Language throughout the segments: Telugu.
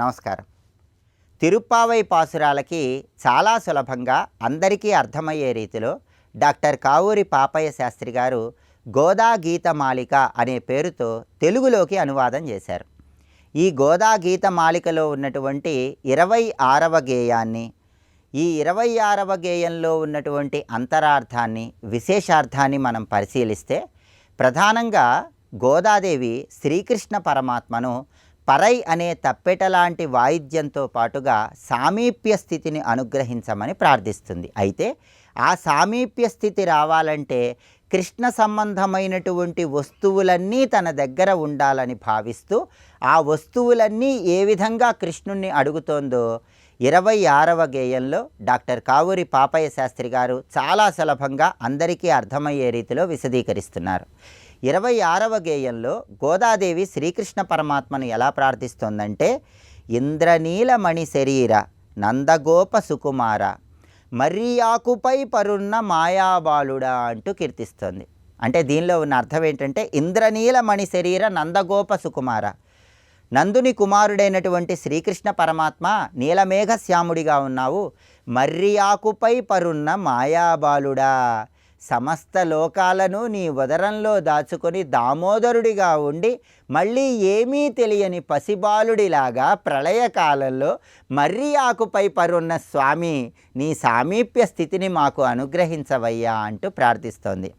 నమస్కారం. తిరుప్పావై పాసురాలకి చాలా సులభంగా అందరికీ అర్థమయ్యే రీతిలో డాక్టర్ కావూరి పాపయ్య శాస్త్రి గారు గోదా గీతమాలిక అనే పేరుతో తెలుగులోకి అనువాదం చేశారు. ఈ గోదా గీతమాలికలో ఉన్నటువంటి 26వ గేయాన్ని, ఈ 26వ గేయంలో ఉన్నటువంటి అంతరార్థాన్ని, విశేషార్థాన్ని మనం పరిశీలిస్తే ప్రధానంగా గోదాదేవి శ్రీకృష్ణ పరమాత్మను పరై అనే తప్పెటలాంటి వాయిద్యంతో పాటుగా సామీప్య స్థితిని అనుగ్రహించమని ప్రార్థిస్తుంది. అయితే ఆ సామీప్య స్థితి రావాలంటే కృష్ణ సంబంధమైనటువంటి వస్తువులన్నీ తన దగ్గర ఉండాలని భావిస్తూ ఆ వస్తువులన్నీ ఏ విధంగా కృష్ణుణ్ణి అడుగుతోందో 26వ గేయంలో డాక్టర్ కావూరి పాపయ్య శాస్త్రి గారు చాలా సులభంగా అందరికీ అర్థమయ్యే రీతిలో విశదీకరిస్తున్నారు. 26వ గేయంలో గోదాదేవి శ్రీకృష్ణ పరమాత్మను ఎలా ప్రార్థిస్తోందంటే, ఇంద్రనీలమణి శరీర నందగోప సుకుమార మర్రియాకుపై పరున్న మాయాబాలుడా అంటూ కీర్తిస్తోంది. అంటే దీనిలో ఉన్న అర్థం ఏంటంటే, ఇంద్రనీలమణి శరీర నందగోప సుకుమార, నందుని కుమారుడైనటువంటి శ్రీకృష్ణ పరమాత్మ నీలమేఘ శ్యాముడిగా ఉన్నావు, మర్రియాకుపై పరున్న మాయాబాలుడా, సమస్త లోకాలను నీ ఉదరంలో దాచుకొని దామోదరుడిగా ఉండి మళ్ళీ ఏమీ తెలియని పసిబాలుడిలాగా ప్రళయకాలంలో మర్రి ఆకుపై పరున్న స్వామి నీ సామీప్య స్థితిని మాకు అనుగ్రహించవయ్యా అంటూ ప్రార్థిస్తోంది.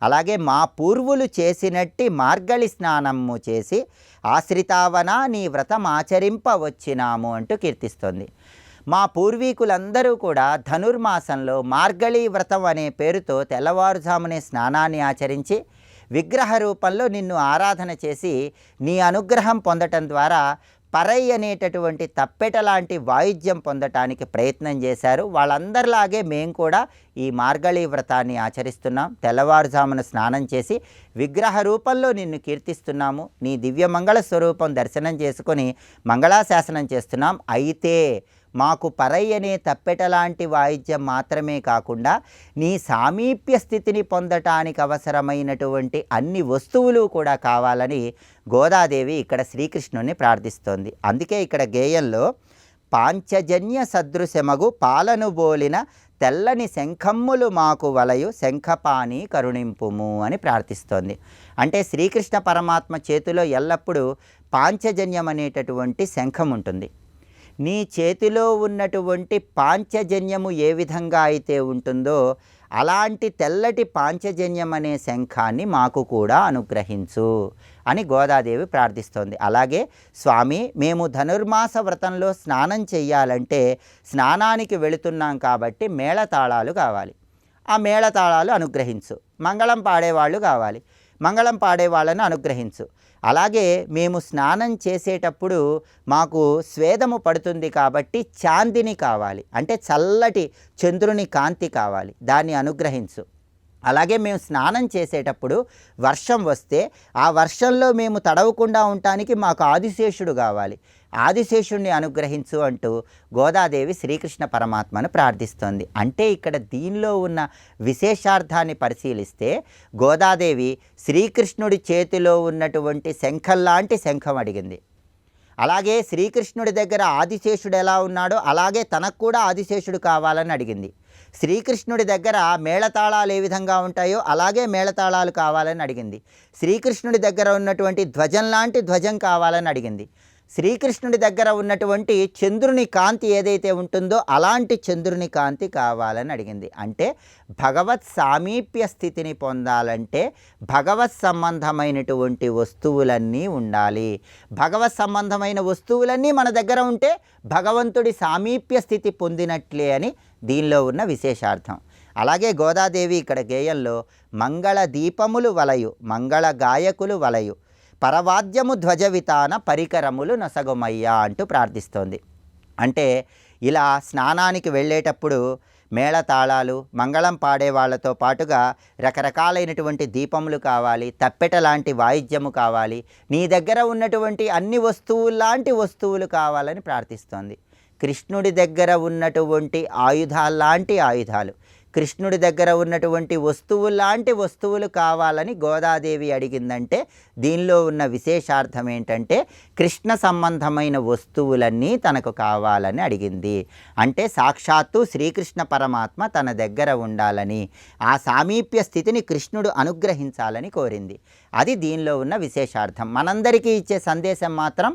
అలాగే మా పూర్వులు చేసినట్టి మార్గళి స్నానము చేసి ఆశ్రితావన నీ వ్రతమాచరింపవచ్చినాము అంటూ కీర్తిస్తోంది. మా పూర్వీకులందరూ కూడా ధనుర్మాసంలో మార్గళీ వ్రతం అనే పేరుతో తెల్లవారుజామునే స్నానాన్ని ఆచరించి విగ్రహ రూపంలో నిన్ను ఆరాధన చేసి నీ అనుగ్రహం పొందటం ద్వారా పరై అనేటటువంటి తప్పెట లాంటి వాయిద్యం పొందటానికి ప్రయత్నం చేశారు. వాళ్ళందరిలాగే మేము కూడా ఈ మార్గళీ వ్రతాన్ని ఆచరిస్తున్నాం. తెల్లవారుజామున స్నానం చేసి విగ్రహ రూపంలో నిన్ను కీర్తిస్తున్నాము. నీ దివ్యమంగళ స్వరూపం దర్శనం చేసుకొని మంగళాశాసనం చేస్తున్నాం. అయితే మాకు పరై అనే తప్పెటలాంటి వాయిద్యం మాత్రమే కాకుండా నీ సామీప్య స్థితిని పొందటానికి అవసరమైనటువంటి అన్ని వస్తువులు కూడా కావాలని గోదాదేవి ఇక్కడ శ్రీకృష్ణుని ప్రార్థిస్తోంది. అందుకే ఇక్కడ గేయంలో పాంచజన్య సదృశమగు పాలను బోలిన తెల్లని శంఖమ్ములు మాకు వలయు శంఖపాణి కరుణింపుము అని ప్రార్థిస్తోంది. అంటే శ్రీకృష్ణ పరమాత్మ చేతిలో ఎల్లప్పుడూ పాంచజన్యం అనేటటువంటి శంఖం ఉంటుంది. నీ చేతిలో ఉన్నటువంటి పాంచజన్యము ఏ విధంగా అయితే ఉంటుందో అలాంటి తెల్లటి పాంచజన్యం అనే శంఖాన్ని మాకు కూడా అనుగ్రహించు అని గోదాదేవి ప్రార్థిస్తోంది. అలాగే స్వామి, మేము ధనుర్మాస వ్రతంలో స్నానం చెయ్యాలంటే స్నానానికి వెళుతున్నాం కాబట్టి మేళతాళాలు కావాలి. ఆ మేళతాళాలు అనుగ్రహించు. మంగళం పాడేవాళ్ళు కావాలి, మంగళం పాడేవాళ్ళను అనుగ్రహించు. అలాగే మేము స్నానం చేసేటప్పుడు మాకు స్వేదము పడుతుంది కాబట్టి చాందిని కావాలి, అంటే చల్లటి చంద్రుని కాంతి కావాలి, దాన్ని అనుగ్రహించు. అలాగే మేము స్నానం చేసేటప్పుడు వర్షం వస్తే ఆ వర్షంలో మేము తడవకుండా ఉండటానికి మాకు ఆదిశేషుడు కావాలి, ఆదిశేషుడిని అనుగ్రహించు అంటూ గోదాదేవి శ్రీకృష్ణ పరమాత్మను ప్రార్థిస్తోంది. అంటే ఇక్కడ దీనిలో ఉన్న విశేషార్థాన్ని పరిశీలిస్తే గోదాదేవి శ్రీకృష్ణుడి చేతిలో ఉన్నటువంటి శంఖంలాంటి శంఖం అడిగింది. అలాగే శ్రీకృష్ణుడి దగ్గర ఆదిశేషుడు ఎలా ఉన్నాడో అలాగే తనకు కూడా ఆదిశేషుడు కావాలని అడిగింది. శ్రీకృష్ణుడి దగ్గర మేళతాళాలు ఏ విధంగా ఉంటాయో అలాగే మేళతాళాలు కావాలని అడిగింది. శ్రీకృష్ణుడి దగ్గర ఉన్నటువంటి ధ్వజం లాంటి ధ్వజం కావాలని అడిగింది. శ్రీకృష్ణుడి దగ్గర ఉన్నటువంటి చంద్రుని కాంతి ఏదైతే ఉంటుందో అలాంటి చంద్రుని కాంతి కావాలని అడిగింది. అంటే భగవత్ సామీప్య స్థితిని పొందాలంటే భగవత్ సంబంధమైనటువంటి వస్తువులన్నీ ఉండాలి. భగవత్ సంబంధమైన వస్తువులన్నీ మన దగ్గర ఉంటే భగవంతుడి సామీప్య స్థితి పొందినట్లే అని దీనిలో ఉన్న విశేషార్థం. అలాగే గోదాదేవి ఇక్కడ గేయంలో మంగళ దీపములు వలయు మంగళ గాయకులు వలయు పరవాద్యము ధ్వజవితాన పరికరములు నొసగుమయ్యా అంటూ ప్రార్థిస్తోంది. అంటే ఇలా స్నానానికి వెళ్ళేటప్పుడు మేళతాళాలు, మంగళం పాడే వాళ్ళతో పాటుగా రకరకాలైనటువంటి దీపములు కావాలి, తప్పెట లాంటి వాయిద్యము కావాలి, నీ దగ్గర ఉన్నటువంటి అన్ని వస్తువుల్లాంటి వస్తువులు కావాలని ప్రార్థిస్తోంది. కృష్ణుడి దగ్గర ఉన్నటువంటి ఆయుధాల్లాంటి ఆయుధాలు, కృష్ణుడి దగ్గర ఉన్నటువంటి వస్తువులాంటి వస్తువులు కావాలని గోదాదేవి అడిగిందంటే దీనిలో ఉన్న విశేషార్థం ఏంటంటే కృష్ణ సంబంధమైన వస్తువులన్నీ తనకు కావాలని అడిగింది. అంటే సాక్షాత్తు శ్రీకృష్ణ పరమాత్మ తన దగ్గర ఉండాలని, ఆ సామీప్య స్థితిని కృష్ణుడు అనుగ్రహించాలని కోరింది. అది దీనిలో ఉన్న విశేషార్థం. మనందరికీ ఇచ్చే సందేశం మాత్రం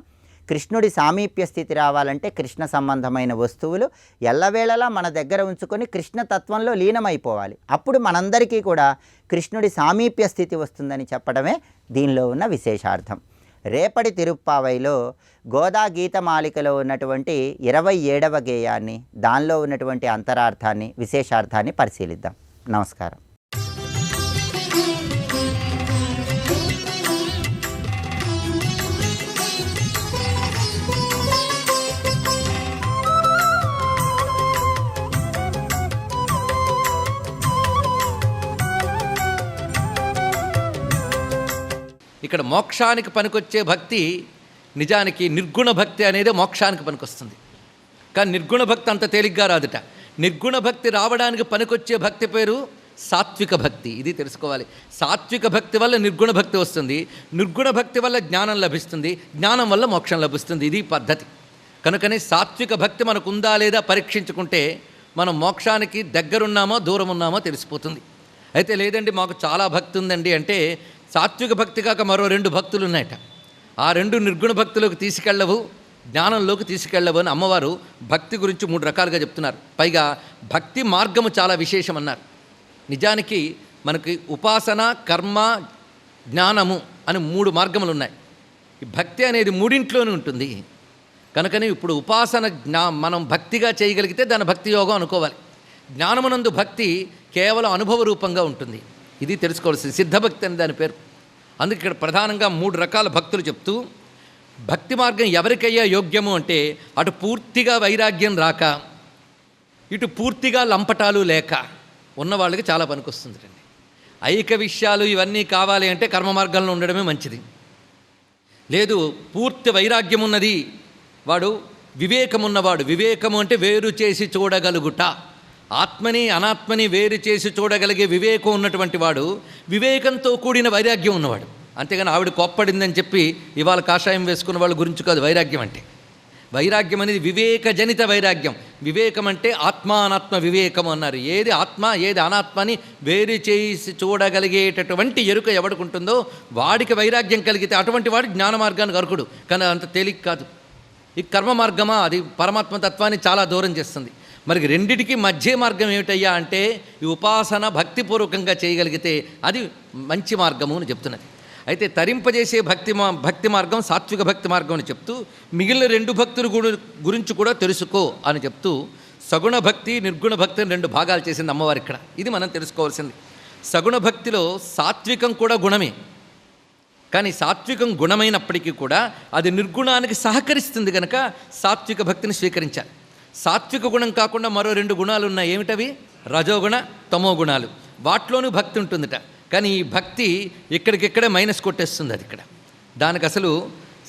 కృష్ణుడి సామీప్య స్థితి రావాలంటే కృష్ణ సంబంధమైన వస్తువులు ఎల్లవేళలా మన దగ్గర ఉంచుకొని కృష్ణతత్వంలో లీనమైపోవాలి. అప్పుడు మనందరికీ కూడా కృష్ణుడి సామీప్య స్థితి వస్తుందని చెప్పడమే దీనిలో ఉన్న విశేషార్థం. రేపటి తిరుప్పావైలో గోదా గీతమాలికలో ఉన్నటువంటి 27వ గేయాన్ని, దానిలో ఉన్నటువంటి అంతరార్థాన్ని, విశేషార్థాన్ని పరిశీలిద్దాం. నమస్కారం. ఇక్కడ మోక్షానికి పనికొచ్చే భక్తి నిజానికి నిర్గుణ భక్తి అనేది మోక్షానికి పనికొస్తుంది. కానీ నిర్గుణ భక్తి అంత తేలిగ్గా రాదుట. నిర్గుణ భక్తి రావడానికి పనికొచ్చే భక్తి పేరు సాత్విక భక్తి. ఇది తెలుసుకోవాలి. సాత్విక భక్తి వల్ల నిర్గుణ భక్తి వస్తుంది, నిర్గుణ భక్తి వల్ల జ్ఞానం లభిస్తుంది, జ్ఞానం వల్ల మోక్షం లభిస్తుంది. ఇది పద్ధతి. కనుకనే సాత్విక భక్తి మనకు ఉందా లేదా పరీక్షించుకుంటే మనం మోక్షానికి దగ్గరున్నామో దూరం ఉన్నామో తెలిసిపోతుంది. అయితే లేదండి మాకు చాలా భక్తి ఉందండి అంటే సాత్విక భక్తి కాక మరో 2 భక్తులు ఉన్నాయట. ఆ 2 నిర్గుణ భక్తిలోకి తీసుకెళ్ళవు, జ్ఞానంలోకి తీసుకెళ్ళవు అని అమ్మవారు భక్తి గురించి 3 రకాలుగా చెప్తున్నారు. పైగా భక్తి మార్గము చాలా విశేషమన్నారు. నిజానికి మనకి ఉపాసన, కర్మ, జ్ఞానము అని 3 మార్గములు ఉన్నాయి. ఈ భక్తి అనేది 3ఇంట్లోనే ఉంటుంది. కనుకనే ఇప్పుడు ఉపాసన మనం భక్తిగా చేయగలిగితే దాని భక్తి యోగం అనుకోవాలి. జ్ఞానమునందు భక్తి కేవలం అనుభవ రూపంగా ఉంటుంది. ఇది తెలుసుకోవాల్సింది. సిద్ధభక్తి అని దాని పేరు. అందుకే ఇక్కడ ప్రధానంగా 3 రకాల భక్తులు చెప్తూ భక్తి మార్గం ఎవరికయ్యా యోగ్యము అంటే అటు పూర్తిగా వైరాగ్యం రాక, ఇటు పూర్తిగా లంపటాలు లేక ఉన్న వాళ్ళకి చాలా పనికొస్తుంది అండి. ఐక విషయాలు ఇవన్నీ కావాలి అంటే కర్మ మార్గంలో ఉండడమే మంచిది. లేదు పూర్తి వైరాగ్యం ఉన్నది, వాడు వివేకమున్నవాడు. వివేకము అంటే వేరు చేసి చూడగలుగుట, ఆత్మని అనాత్మని వేరు చేసి చూడగలిగే వివేకం ఉన్నటువంటి వాడు, వివేకంతో కూడిన వైరాగ్యం ఉన్నవాడు. అంతేగాని ఆవిడ కోప్పడిందని చెప్పి ఇవాళ కాషాయం వేసుకున్న వాళ్ళ గురించి కాదు వైరాగ్యం అంటే. వైరాగ్యం అనేది వివేకజనిత వైరాగ్యం. వివేకం అంటే ఆత్మ అనాత్మ వివేకం అన్నారు. ఏది ఆత్మ ఏది అనాత్మ అని వేరు చేసి చూడగలిగేటటువంటి ఎరుక ఎవడుకుంటుందో వాడికి వైరాగ్యం కలిగితే అటువంటి వాడు జ్ఞాన మార్గానికి అర్హుడు. కానీ అంత తేలిక కాదు. ఈ కర్మ మార్గమా అది పరమాత్మ తత్వాన్ని చాలా దూరం చేస్తుంది. మరి రెండిటికి మధ్య మార్గం ఏమిటయ్యా అంటే ఈ ఉపాసన భక్తిపూర్వకంగా చేయగలిగితే అది మంచి మార్గము అని చెప్తున్నది. అయితే తరింపజేసే భక్తి మార్గం సాత్విక భక్తి మార్గం అని చెప్తూ మిగిలిన 2 భక్తుల గురించి కూడా తెలుసుకో అని చెప్తూ సగుణ భక్తి నిర్గుణ భక్తి అని 2 భాగాలు చేసింది అమ్మవారు ఇక్కడ. ఇది మనం తెలుసుకోవాల్సింది. సగుణ భక్తిలో సాత్వికం కూడా గుణమే. కానీ సాత్వికం గుణమైనప్పటికీ కూడా అది నిర్గుణానికి సహకరిస్తుంది కనుక సాత్విక భక్తిని స్వీకరించాలి. సాత్విక గుణం కాకుండా మరో 2 గుణాలు ఉన్నాయి. ఏమిటవి? రజోగుణ, తమో గుణాలు. వాటిలోనూ భక్తి ఉంటుందిట. కానీ ఈ భక్తి ఇక్కడికిక్కడే మైనస్ కొట్టేస్తుంది. అది ఇక్కడ దానికి అసలు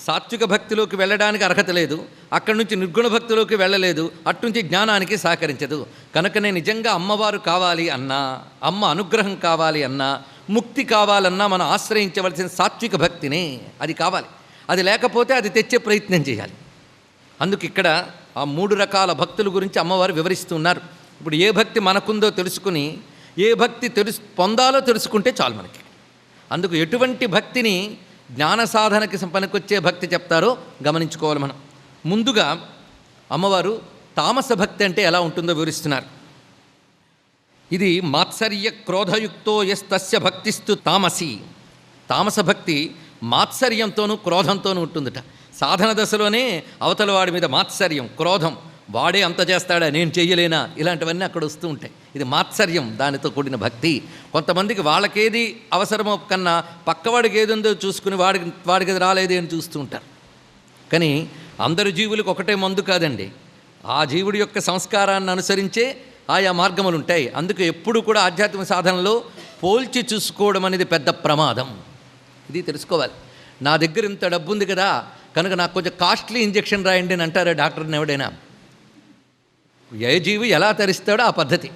సాత్విక భక్తిలోకి వెళ్ళడానికి అర్హత లేదు, అక్కడి నుంచి నిర్గుణ భక్తిలోకి వెళ్ళలేదు, అట్నుంచి జ్ఞానానికి సహకరించదు. కనుకనే నిజంగా అమ్మవారు కావాలి అన్నా, అమ్మ అనుగ్రహం కావాలి అన్నా, ముక్తి కావాలన్నా మనం ఆశ్రయించవలసిన సాత్విక భక్తినే. అది కావాలి. అది లేకపోతే అది తెచ్చే ప్రయత్నం చేయాలి. అందుకు ఇక్కడ ఆ 3 రకాల భక్తుల గురించి అమ్మవారు వివరిస్తున్నారు. ఇప్పుడు ఏ భక్తి మనకుందో తెలుసుకుని ఏ భక్తి పొందాలో తెలుసుకుంటే చాలు మనకి. అందుకు ఎటువంటి భక్తిని జ్ఞాన సాధనకి పనికొచ్చే భక్తి చెప్తారో గమనించుకోవాలి మనం. ముందుగా అమ్మవారు తామస భక్తి అంటే ఎలా ఉంటుందో వివరిస్తున్నారు. ఇది మాత్సర్య క్రోధయుక్తో యస్తస్య భక్తిస్తు తామసి. తామస భక్తి మాత్సర్యంతోనూ క్రోధంతోనూ ఉంటుందట. సాధన దశలోనే అవతల వాడి మీద మాత్సర్యం, క్రోధం, వాడే అంత చేస్తాడా నేను చెయ్యలేనా, ఇలాంటివన్నీ అక్కడ వస్తూ ఉంటాయి. ఇది మాత్సర్యం, దానితో కూడిన భక్తి. కొంతమందికి వాళ్ళకేది అవసరమో కన్నా పక్కవాడికి ఏది ఉందో చూసుకుని వాడికి రాలేదే అని చూస్తూ ఉంటారు. కానీ అందరు జీవులకు ఒకటే మందు కాదండి. ఆ జీవుడి యొక్క సంస్కారాన్ని అనుసరించే ఆయా మార్గములు ఉంటాయి. అందుకే ఎప్పుడు కూడా ఆధ్యాత్మిక సాధనలో పోల్చి చూసుకోవడం అనేది పెద్ద ప్రమాదం. ఇది తెలుసుకోవాలి. నా దగ్గర ఇంత డబ్బు ఉంది కదా కనుక నాకు కొంచెం కాస్ట్లీ ఇంజెక్షన్ రాయండి అని అంటారా డాక్టర్ని ఎవడైనా? ఏ జీవి ఎలా తరిస్తాడో ఆ పద్ధతి.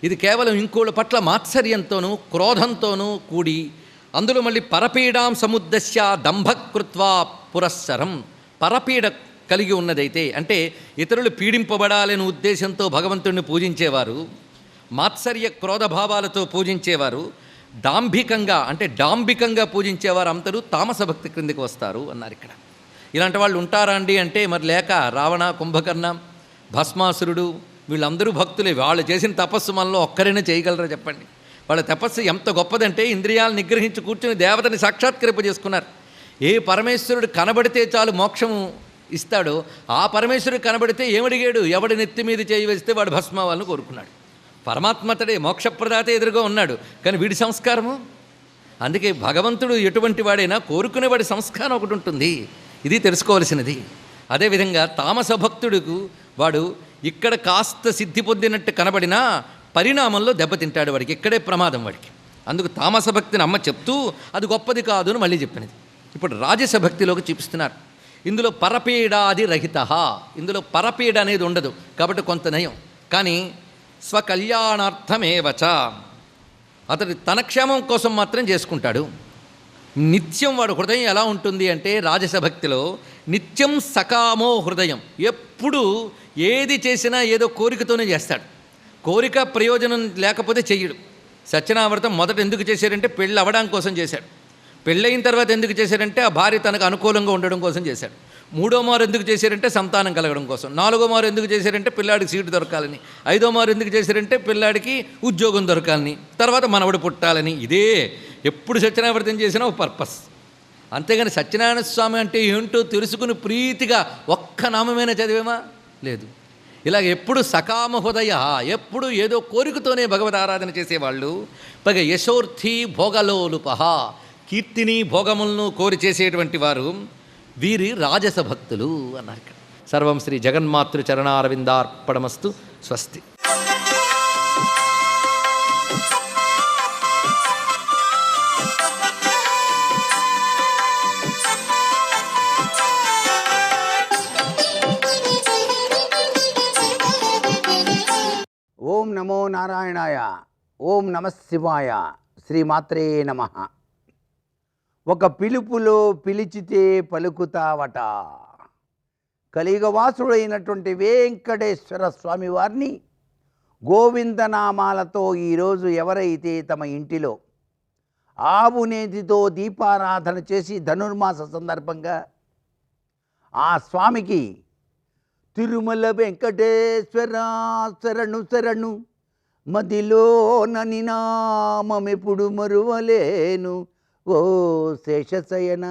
ఇది కేవలం ఇంకోళ్ళ పట్ల మాత్సర్యంతోనూ క్రోధంతోనూ కూడి అందులో మళ్ళీ పరపీడాం సముద్దస్య దంభకృత్వా పురస్సరం, పరపీడ కలిగి ఉన్నదైతే, అంటే ఇతరులు పీడింపబడాలనే ఉద్దేశంతో భగవంతుడిని పూజించేవారు, మాత్సర్య క్రోధభావాలతో పూజించేవారు, డాంభికంగా అంటే డాంబికంగా పూజించేవారు అందరూ తామస భక్తి క్రిందికి వస్తారు అన్నారు. ఇక్కడ ఇలాంటి వాళ్ళు ఉంటారా అండి అంటే మరి లేక, రావణ, కుంభకర్ణ, భస్మాసురుడు వీళ్ళందరూ భక్తులే. వాళ్ళు చేసిన తపస్సు మనలో ఒక్కరైనా చేయగలరా చెప్పండి? వాళ్ళ తపస్సు ఎంత గొప్పదంటే ఇంద్రియాలు నిగ్రహించి కూర్చుని దేవతని సాక్షాత్కరింపజేసుకున్నారు. ఏ పరమేశ్వరుడు కనబడితే చాలు మోక్షం ఇస్తాడో ఆ పరమేశ్వరుడు కనబడితే ఏమడిగాడు? ఎవడి నెత్తి మీద చేయి వేస్తే వాడు భస్మావాలను కోరుకున్నాడు. పరమాత్మతడే మోక్షప్రదాత ఎదురుగా ఉన్నాడు, కానీ వీడి సంస్కారము. అందుకే భగవంతుడు ఎటువంటి వాడైనా కోరుకునేవాడి సంస్కారం ఒకటి ఉంటుంది, ఇది తెలుసుకోవలసినది. అదేవిధంగా తామస భక్తుడికి వాడు ఇక్కడ కాస్త సిద్ధి పొందినట్టు కనబడినా పరిణామంలో దెబ్బతింటాడు, వాడికి ఇక్కడే ప్రమాదం వాడికి. అందుకు తామస భక్తిని అమ్మ చెప్తూ అది గొప్పది కాదు అని మళ్ళీ చెప్పినది. ఇప్పుడు రాజస భక్తిలోకి చూపిస్తున్నారు. ఇందులో పరపీడాది రహిత, ఇందులో పరపీడ అనేది ఉండదు కాబట్టి కొంత నయం. కానీ స్వకల్యాణార్థమేవచ, అతడు తన క్షేమం కోసం మాత్రం చేసుకుంటాడు. నిత్యం వాడు హృదయం ఎలా ఉంటుంది అంటే రాజస భక్తిలో నిత్యం సకామో హృదయం, ఎప్పుడు ఏది చేసినా ఏదో కోరికతోనే చేస్తాడు. కోరిక ప్రయోజనం లేకపోతే చెయ్యడు. సత్యనావ్రతం మొదట ఎందుకు చేశారంటే పెళ్ళి అవ్వడం కోసం చేశాడు. పెళ్ళయిన తర్వాత ఎందుకు చేశారంటే ఆ భార్య తనకు అనుకూలంగా ఉండడం కోసం చేశాడు. మూడో మారు ఎందుకు చేశారంటే సంతానం కలగడం కోసం. నాలుగో మారు ఎందుకు చేశారంటే పిల్లాడికి సీటు దొరకాలని. ఐదో మారు ఎందుకు చేశారంటే పిల్లాడికి ఉద్యోగం దొరకాలని, తర్వాత మనవడు పుట్టాలని. ఇదే ఎప్పుడు సత్యనావ్రతం చేసినా ఒక పర్పస్. అంతేగాని సత్యనారాయణ స్వామి అంటే ఏంటో తెలుసుకుని ప్రీతిగా ఒక్క నామమైనా చదివేమా? లేదు. ఇలాగ ఎప్పుడు సకామ హృదయ, ఎప్పుడు ఏదో కోరికతోనే భగవద్ ఆరాధన చేసేవాళ్ళు. పైగా యశోర్థి భోగలోలుప, కీర్తిని భోగములను కోరి చేసేటువంటి వారు వీరి రాజస భక్తులు అన్నారు ఇక్కడ. సర్వం శ్రీ జగన్మాతృ చరణారవిందార్పణమస్తు. స్వస్తి. ఓం నమో నారాయణాయ. ఓం నమః శివాయ. శ్రీమాత్రే నమః. ఒక పిలుపులో పిలిచితే పలుకుతావట. కలియుగవాసుడైనటువంటి వెంకటేశ్వర స్వామి వారిని గోవిందనామాలతో ఈరోజు ఎవరైతే తమ ఇంటిలో ఆవు నేతితో దీపారాధన చేసి ధనుర్మాస సందర్భంగా ఆ స్వామికి తిరుమల వెంకటేశ్వర శరణు శరణు మదిలో నని నామమెప్పుడు మరువలేను ఓ శేషశయన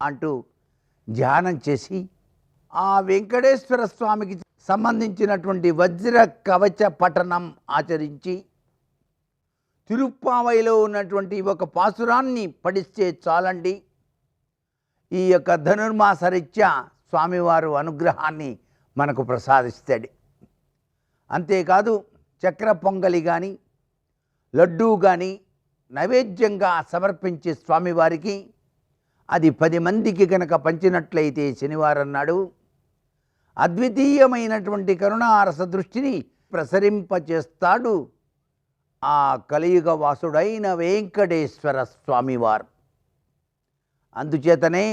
అంటూ ధ్యానం చేసి ఆ వెంకటేశ్వర స్వామికి సంబంధించినటువంటి వజ్ర కవచ పఠనం ఆచరించి తిరుప్పావైలో ఉన్నటువంటి ఒక పాసురాన్ని పఠిస్తే చాలండి, ఈ యొక్క ధనుర్మాస రీత్యా స్వామివారు అనుగ్రహాన్ని మనకు ప్రసాదిస్తాడు. అంతేకాదు చక్ర పొంగలి కానీ లడ్డూ కానీ నైవేద్యంగా సమర్పించే స్వామివారికి అది 10 మందికి కనుక పంచినట్లయితే శనివారం నాడు అద్వితీయమైనటువంటి కరుణారస దృష్టిని ప్రసరింపచేస్తాడు ఆ కలియుగ వాసుడైన వెంకటేశ్వర స్వామివారు. అందుచేతనే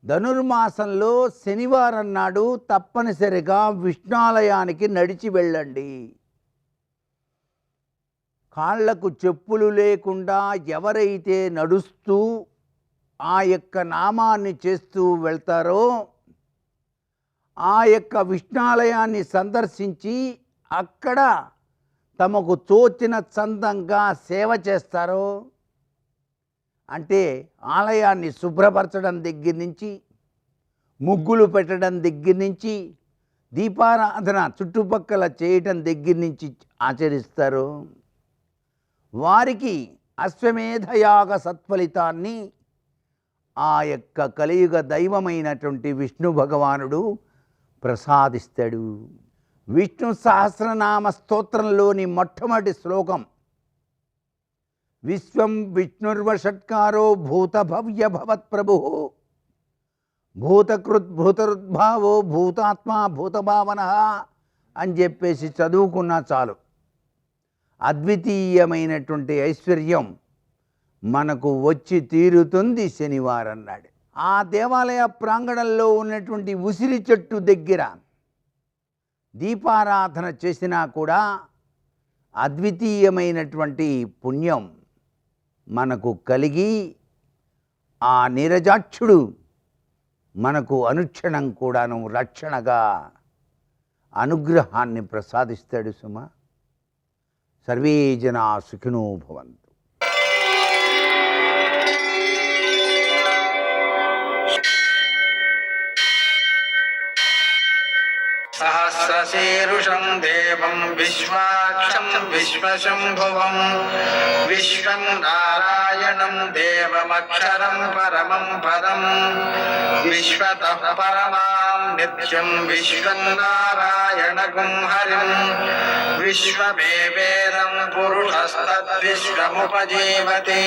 ధనుర్మాసంలో శనివారం నాడు తప్పనిసరిగా విష్ణాలయానికి నడిచి వెళ్ళండి. కాళ్లకు చెప్పులు లేకుండా ఎవరైతే నడుస్తూ ఆ యొక్క నామాన్ని చేస్తూ వెళ్తారో, ఆ యొక్క విష్ణాలయాన్ని సందర్శించి అక్కడ తమకు తోచిన చందంగా సేవ చేస్తారో, అంటే ఆలయాన్ని శుభ్రపరచడం దగ్గర నుంచి, ముగ్గులు పెట్టడం దగ్గర నుంచి, దీపారాధన చుట్టుపక్కల చేయటం దగ్గర నుంచి ఆచరిస్తారు, వారికి అశ్వమేధయాగ సత్ఫలితాన్ని ఆ యొక్క కలియుగ దైవమైనటువంటి విష్ణు భగవానుడు ప్రసాదిస్తాడు. విష్ణు సహస్రనామ స్తోత్రంలోని మొట్టమొదటి శ్లోకం విశ్వం విష్ణుర్వషట్కారో భూత భవ్య భవత్ప్రభు భూతకృత్ భూతరుద్భావో భూతాత్మా భూతభావన అని చెప్పేసి చదువుకున్నా చాలు. అద్వితీయమైనటువంటి ఐశ్వర్యం మనకు వచ్చి తీరుతుంది శనివారం నాడు. ఆ దేవాలయ ప్రాంగణంలో ఉన్నటువంటి ఉసిరి చెట్టు దగ్గర దీపారాధన చేసినా కూడా అద్వితీయమైనటువంటి పుణ్యం మనకు కలిగి ఆ నీరజాక్షుడు మనకు అనుక్షణం కూడాను రక్షణగా అనుగ్రహాన్ని ప్రసాదిస్తాడు సుమ. సర్వే జనా సుఖినో భవంతు. सहस्रशीर्षं देवं विश्वाक्षं विश्वशम्भुवं विश्वं नारायणं देवमक्षरं परमं पदं विश्वतः परमां नित्यं विश्वं नारायणगुं हरिं विश्वमेवेदं पुरुषस्तद्विश्वमुपजीवति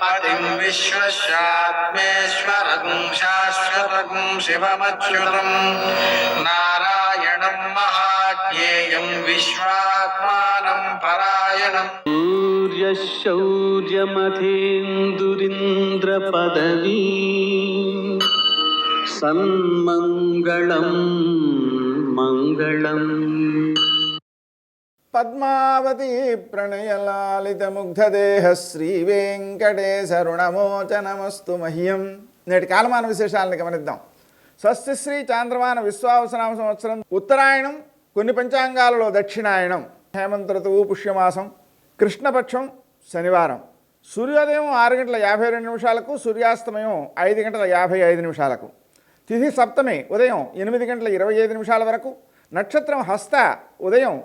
पतिं विश्वस्यात्मेश्वरगुं शाश्वतगुं शिवमच्युतं नारायणं महाज्ञेयं विश्वात्मानं परायणम् शौर्यमथेन्दुरिन्द्रपदवी सन्मङ्गलं मङ्गलम्. పద్మావతి ప్రణయలాలితముగ్ధదేహ శ్రీ వెంకటేశరుణమోచనమస్తు మహ్యం. నేటి కాలమాన విశేషాలను గమనిద్దాం. స్వస్తి శ్రీ చాంద్రమాన విశ్వావసనామ సంవత్సరం ఉత్తరాయణం, కొన్ని పంచాంగాలలో దక్షిణాయనం, హేమంత ఋతువు పుష్యమాసం, కృష్ణపక్షం శనివారం, సూర్యోదయం 6:52 సూర్యాస్తమయం 5:55. తిథి సప్తమి ఉదయం 8:25 వరకు, నక్షత్రం హస్త ఉదయం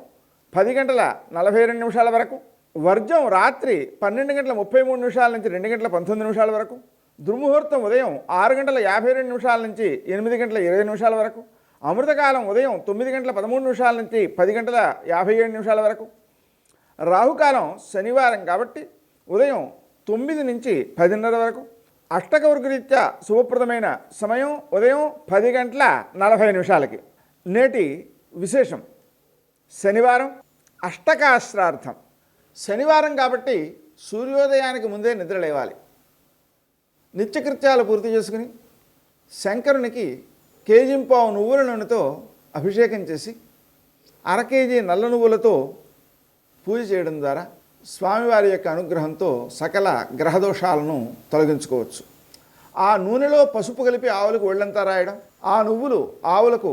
10:42 వరకు, వర్జం రాత్రి 12:33 నుంచి 2:19 వరకు, దుర్ముహూర్తం ఉదయం 6:52 నుంచి 8:20 వరకు, అమృతకాలం ఉదయం 9:13 నుంచి 10:57 వరకు, రాహుకాలం శనివారం కాబట్టి ఉదయం 9 నుంచి 10:30 వరకు, అష్టకవర్గరీత్యా శుభప్రదమైన సమయం ఉదయం 10:40. నేటి విశేషం శనివారం అష్టకాశ్రార్థం. శనివారం కాబట్టి సూర్యోదయానికి ముందే నిద్ర లేవాలి. నిత్యకృత్యాలు పూర్తి చేసుకుని శంకరునికి కేజింపావు నువ్వుల నూనెతో అభిషేకం చేసి 1/2 కేజీ నల్ల నువ్వులతో పూజ చేయడం ద్వారా స్వామివారి యొక్క అనుగ్రహంతో సకల గ్రహదోషాలను తొలగించుకోవచ్చు. ఆ నూనెలో పసుపు కలిపి ఆవులకు ఒళ్ళంతా రాయడం, ఆ నువ్వులు ఆవులకు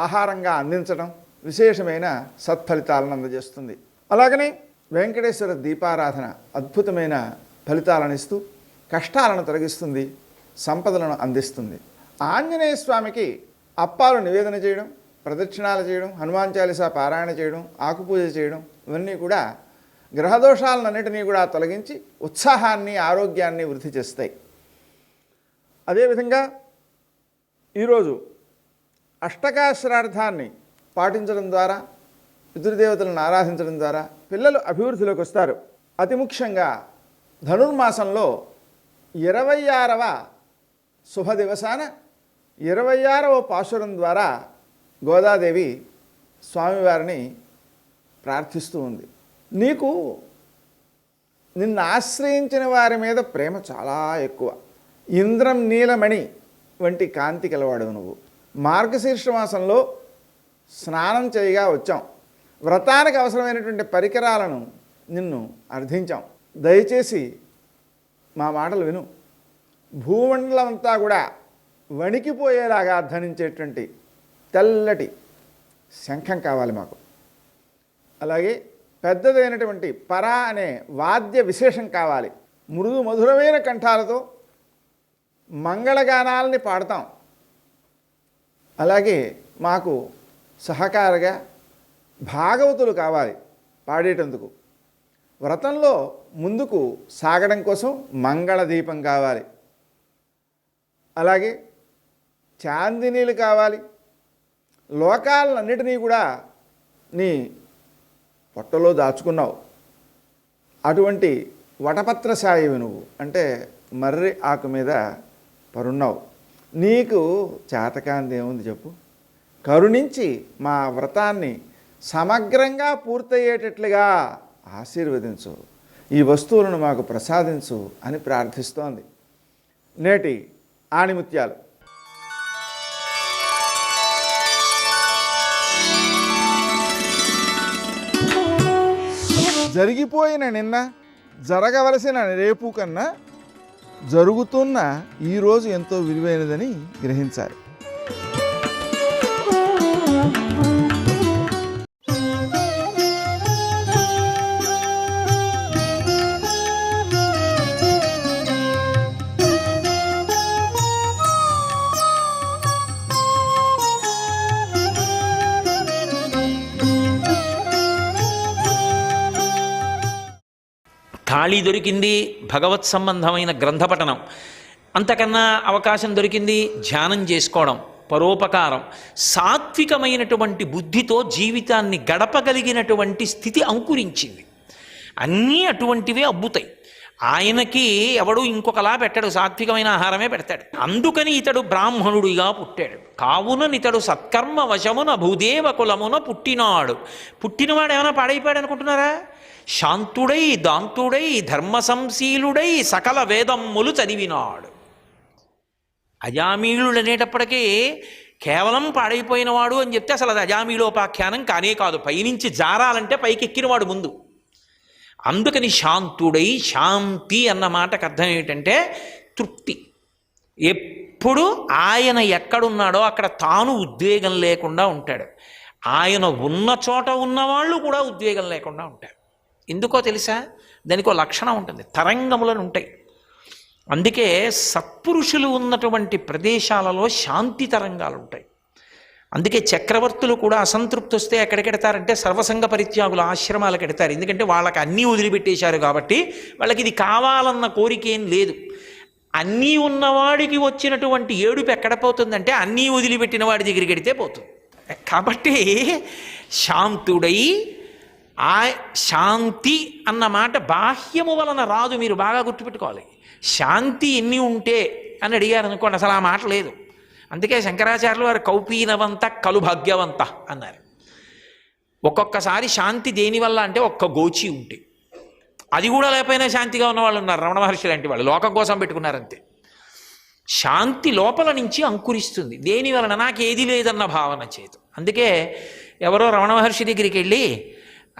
ఆహారంగా అందించడం విశేషమైన సత్ఫలితాలను అందజేస్తుంది. అలాగనే వెంకటేశ్వర దీపారాధన అద్భుతమైన ఫలితాలను ఇస్తూ కష్టాలను తొలగిస్తుంది, సంపదలను అందిస్తుంది. ఆంజనేయ స్వామికి అప్పాలు నివేదన చేయడం, ప్రదక్షిణాలు చేయడం, హనుమాన్ చాలీసా పారాయణ చేయడం, ఆకుపూజ చేయడం ఇవన్నీ కూడా గ్రహదోషాలన్నింటినీ కూడా తొలగించి ఉత్సాహాన్ని, ఆరోగ్యాన్ని వృద్ధి చేస్తాయి. అదేవిధంగా ఈరోజు అష్టకాశ్రార్థాన్ని పాటించడం ద్వారా, పితృదేవతలను ఆరాధించడం ద్వారా పిల్లలు అభివృద్ధిలోకి వస్తారు. అతి ముఖ్యంగా ధనుర్మాసంలో 26వ శుభదివసాన 26వ పాశురం ద్వారా గోదాదేవి స్వామివారిని ప్రార్థిస్తూ ఉంది. నీకు నిన్ను ఆశ్రయించిన వారి మీద ప్రేమ చాలా ఎక్కువ. ఇంద్రం నీలమణి వంటి కాంతి కలవాడు నువ్వు. మార్గశీర్ష మాసంలో స్నానం చేయగా వచ్చాం. వ్రతానికి అవసరమైనటువంటి పరికరాలను నిన్ను అర్థించాం. దయచేసి మా మాటలు విను. భూమండలం అంతా కూడా వణికిపోయేలాగా ధరించేటువంటి తెల్లటి శంఖం కావాలి మాకు. అలాగే పెద్దదైనటువంటి పరా అనే వాద్య విశేషం కావాలి. మృదు మధురమైన కంఠాలతో మంగళగానాలని పాడతాం. అలాగే మాకు సహకారగా భాగవతులు కావాలి పాడేటందుకు. వ్రతంలో ముందుకు సాగడం కోసం మంగళదీపం కావాలి. అలాగే చాందినీలు కావాలి. లోకాలన్నిటినీ కూడా నీ పొట్టలో దాచుకున్నావు. అటువంటి వటపత్ర సాయివి నువ్వు, అంటే మర్రి ఆకు మీద పరున్నావు. నీకు చేతకాంది ఏముంది చెప్పు. కరుణించి మా వ్రతాన్ని సమగ్రంగా పూర్తయ్యేటట్లుగా ఆశీర్వదించు, ఈ వస్తువులను మాకు ప్రసాదించు అని ప్రార్థిస్తోంది. నేటి ఆణిముత్యాలు. జరిగిపోయిన నిన్న, జరగవలసిన రేపు కన్నా జరుగుతున్న ఈరోజు ఎంతో విలువైనదని గ్రహించాలి. ఖాళీ దొరికింది భగవత్ సంబంధమైన గ్రంథపఠనం, అంతకన్నా అవకాశం దొరికింది ధ్యానం చేసుకోవడం, పరోపకారం, సాత్వికమైనటువంటి బుద్ధితో జీవితాన్ని గడపగలిగినటువంటి స్థితి అంకురించింది. అన్నీ అటువంటివే అబ్బుతాయి. ఆయనకి ఎవడు ఇంకొకలా పెట్టాడు, సాత్వికమైన ఆహారమే పెడతాడు. అందుకని ఇతడు బ్రాహ్మణుడిగా పుట్టాడు. కావుననితడు సత్కర్మ వశమున భూదేవ కులమున పుట్టినాడు. పుట్టినవాడు ఏమైనా పాడైపోయాడు అనుకుంటున్నారా? శాంతుడై దాంతుడై ధర్మ సంశీలుడై సకల వేదమ్ములు చదివినాడు. అజామీళుడు అనేటప్పటికీ కేవలం పాడైపోయినవాడు అని చెప్తే అసలు అది అజామీలోపాఖ్యానం కానే కాదు. పైనుంచి జారాలంటే పైకెక్కినవాడు ముందు. అందుకని శాంతుడై, శాంతి అన్న మాటకు అర్థం ఏమిటంటే తృప్తి. ఎప్పుడు ఆయన ఎక్కడున్నాడో అక్కడ తాను ఉద్వేగం లేకుండా ఉంటాడు. ఆయన ఉన్న చోట ఉన్నవాళ్ళు కూడా ఉద్వేగం లేకుండా ఉంటారు. ఎందుకో తెలుసా? దానికి ఒక లక్షణం ఉంటుంది, తరంగములను ఉంటాయి. అందుకే సత్పురుషులు ఉన్నటువంటి ప్రదేశాలలో శాంతి తరంగాలు ఉంటాయి. అందుకే చక్రవర్తులు కూడా అసంతృప్తి వస్తే ఎక్కడికెడతారంటే సర్వసంగ పరిత్యాగుల ఆశ్రమాలకు ఎడతారు. ఎందుకంటే వాళ్ళకి అన్నీ వదిలిపెట్టేశారు కాబట్టి వాళ్ళకి ఇది కావాలన్న కోరిక ఏం లేదు. అన్నీ ఉన్నవాడికి వచ్చినటువంటి ఏడుపు ఎక్కడ పోతుందంటే అన్నీ వదిలిపెట్టిన వాడి దగ్గరికి వెడితే పోతుంది. కాబట్టి శాంతుడై, ఆ శాంతి అన్న మాట బాహ్యము వలన రాదు, మీరు బాగా గుర్తుపెట్టుకోవాలి. శాంతి ఎన్ని ఉంటే అని అడిగారు అనుకోండి, అసలు ఆ మాట లేదు. అందుకే శంకరాచార్యులు వారు కౌపీనవంత కలు భాగ్యవంత అన్నారు. ఒక్కొక్కసారి శాంతి దేనివల్ల అంటే ఒక్క గోచి ఉంటే, అది కూడా లేకపోయినా శాంతిగా ఉన్నవాళ్ళు ఉన్నారు. రమణ మహర్షి లాంటి వాళ్ళు లోకం కోసం పెట్టుకున్నారంతే. శాంతి లోపల నుంచి అంకురిస్తుంది. దేని వలన? నాకు ఏది లేదన్న భావన చేత. అందుకే ఎవరో రమణ మహర్షి దగ్గరికి వెళ్ళి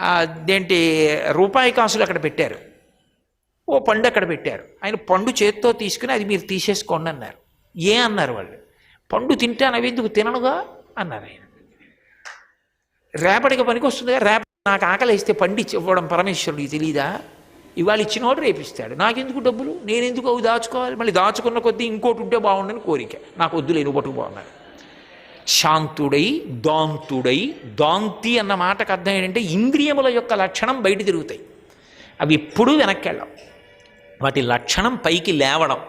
అదేంటి రూపాయి కాసులు అక్కడ పెట్టారు, ఓ పండు అక్కడ పెట్టారు. ఆయన పండు చేత్తో తీసుకుని అది మీరు తీసేసుకోండి అన్నారు. ఏ అన్నారు వాళ్ళు? పండు తింటాను, అవి ఎందుకు తిననుగా అన్నారు ఆయన. రేపటికి పనికి వస్తుందిగా, నాకు ఆకలి వేస్తే పండు ఇవ్వడం పరమేశ్వరుడికి తెలీదా? ఇవాళ ఇచ్చినవాడు రేపిస్తాడు. నాకెందుకు డబ్బులు, నేనెందుకు అవి దాచుకోవాలి? మళ్ళీ దాచుకున్న కొద్దీ ఇంకోటి ఉంటే బాగుండని కోరిక. నాకు వద్దులే, నువ్వు పట్టుకు బాగున్నారు. శాంతుడై దాంతుడై, దాంతి అన్న మాటకు అర్థం ఏంటంటే ఇంద్రియముల యొక్క లక్షణం బయట తిరుగుతాయి, అవి ఎప్పుడూ వెనక్కి వెళ్ళవు. వాటి లక్షణం పైకి లేవడం.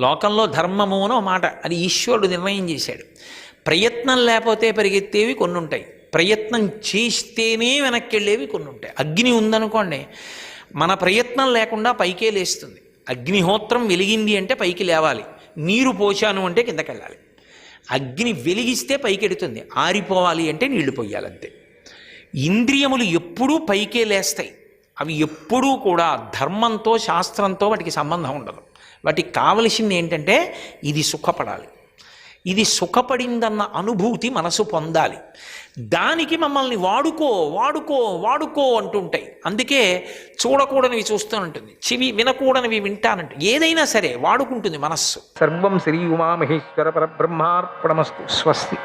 లోకంలో ధర్మము అనో మాట, అది ఈశ్వరుడు నిర్ణయం చేశాడు. ప్రయత్నం లేకపోతే పరిగెత్తేవి కొన్ని ఉంటాయి, ప్రయత్నం చేస్తేనే వెనక్కి వెళ్ళేవి కొన్ని ఉంటాయి. అగ్ని ఉందనుకోండి, మన ప్రయత్నం లేకుండా పైకే లేస్తుంది. అగ్నిహోత్రం వెలిగింది అంటే పైకి లేవాలి, నీరు పోశాను అంటే కిందకి వెళ్ళాలి. అగ్ని వెలిగిస్తే పైకెడుతుంది, ఆరిపోవాలి అంటే నీళ్లు పోయాలంతే. ఇంద్రియములు ఎప్పుడూ పైకే లేస్తాయి. అవి ఎప్పుడూ కూడా ధర్మంతో శాస్త్రంతో వాటికి సంబంధం ఉండదు. వాటికి కావలసింది ఏంటంటే ఇది సుఖపడాలి, ఇది సుఖపడిందన్న అనుభూతి మనసు పొందాలి. దానికి మమ్మల్ని వాడుకో వాడుకో వాడుకో అంటుంటాయి. అందుకే చూడకూడనివి చూస్తూ ఉంటుంది, చెవి వినకూడనివి వింటానంటే, ఏదైనా సరే వాడుకుంటుంది మనస్సు. సర్వం శ్రీ ఉమామహేశ్వర పరబ్రహ్మార్పణమస్తు. స్వస్తి.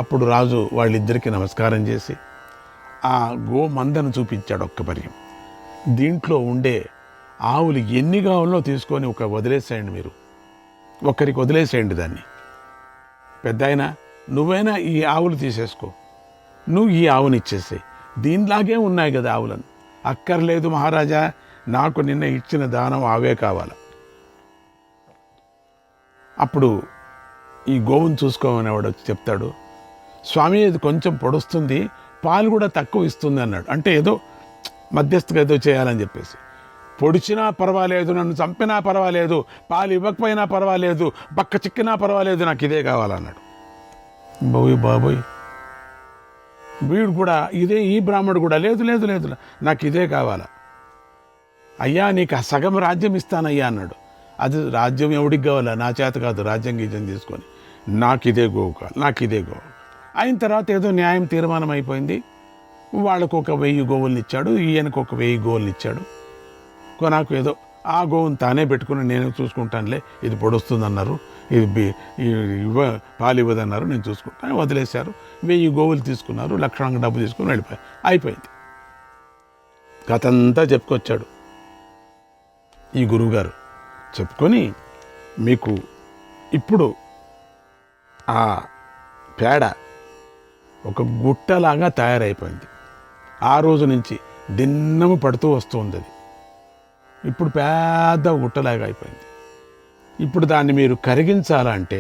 అప్పుడు రాజు వాళ్ళిద్దరికీ నమస్కారం చేసి ఆ గోమందను చూపించాడు. ఒక్క పర్యం దీంట్లో ఉండే ఆవులు ఎన్ని కావాలో తీసుకొని వదిలేసేయండి, మీరు ఒక్కరికి వదిలేసేయండి దాన్ని. పెద్ద ఆయన, నువ్వైనా ఈ ఆవులు తీసేసుకో, నువ్వు ఈ ఆవుని ఇచ్చేసేయి, దీనిలాగే ఉన్నాయి కదా ఆవులను. అక్కర్లేదు మహారాజా, నాకు నిన్న ఇచ్చిన దానం ఆవే కావాలి. అప్పుడు ఈ గోవును చూసుకోమనేవాడు వచ్చి చెప్తాడు, స్వామి ఇది కొంచెం పొడుస్తుంది, పాలు కూడా తక్కువ ఇస్తుంది అన్నాడు. అంటే ఏదో మధ్యస్థగా ఏదో చేయాలని చెప్పేసి. పొడిచినా పర్వాలేదు, నన్ను చంపినా పర్వాలేదు, పాలు ఇవ్వకపోయినా పర్వాలేదు, పక్క చిక్కినా పర్వాలేదు, నాకు ఇదే కావాలన్నాడు. బాబోయ్ వీడు కూడా ఇదే, ఈ బ్రాహ్మడు కూడా లేదు లేదు లేదు నాకు ఇదే కావాలా. అయ్యా నీకు ఆ సగం రాజ్యం ఇస్తానయ్యా అన్నాడు. అది రాజ్యం ఎవడికి కావాలా, నా చేత కాదు, రాజ్యం గీజం తీసుకొని నాకు ఇదే గోవు కావాలి, నాకు ఇదే గోవు. అయిన తర్వాత ఏదో న్యాయం తీర్మానం అయిపోయింది. వాళ్ళకు ఒక 1000 గోవుల్ని ఇచ్చాడు, ఈయనకు ఒక 1000 గోవుల్ని ఇచ్చాడు. నాకు ఏదో ఆ గోవుని తానే పెట్టుకుని నేను చూసుకుంటానులే, ఇది పొడుస్తుందన్నారు, ఇది పాలు ఇవ్వదన్నారు, నేను చూసుకుంటాను, వదిలేశారు. 1000 గోవులు తీసుకున్నారు, లక్షణంగా డబ్బు తీసుకుని వెళ్ళిపోయారు. అయిపోయింది. కథ అంతా చెప్పుకొచ్చాడు ఈ గురువుగారు. చెప్పుకొని మీకు ఇప్పుడు ఆ పేడ ఒక గుట్టలాగా తయారైపోయింది. ఆ రోజు నుంచి దిన్నము పడుతూ వస్తుంది అది. ఇప్పుడు పెద్ద గుట్టలాగా అయిపోయింది. ఇప్పుడు దాన్ని మీరు కరిగించాలంటే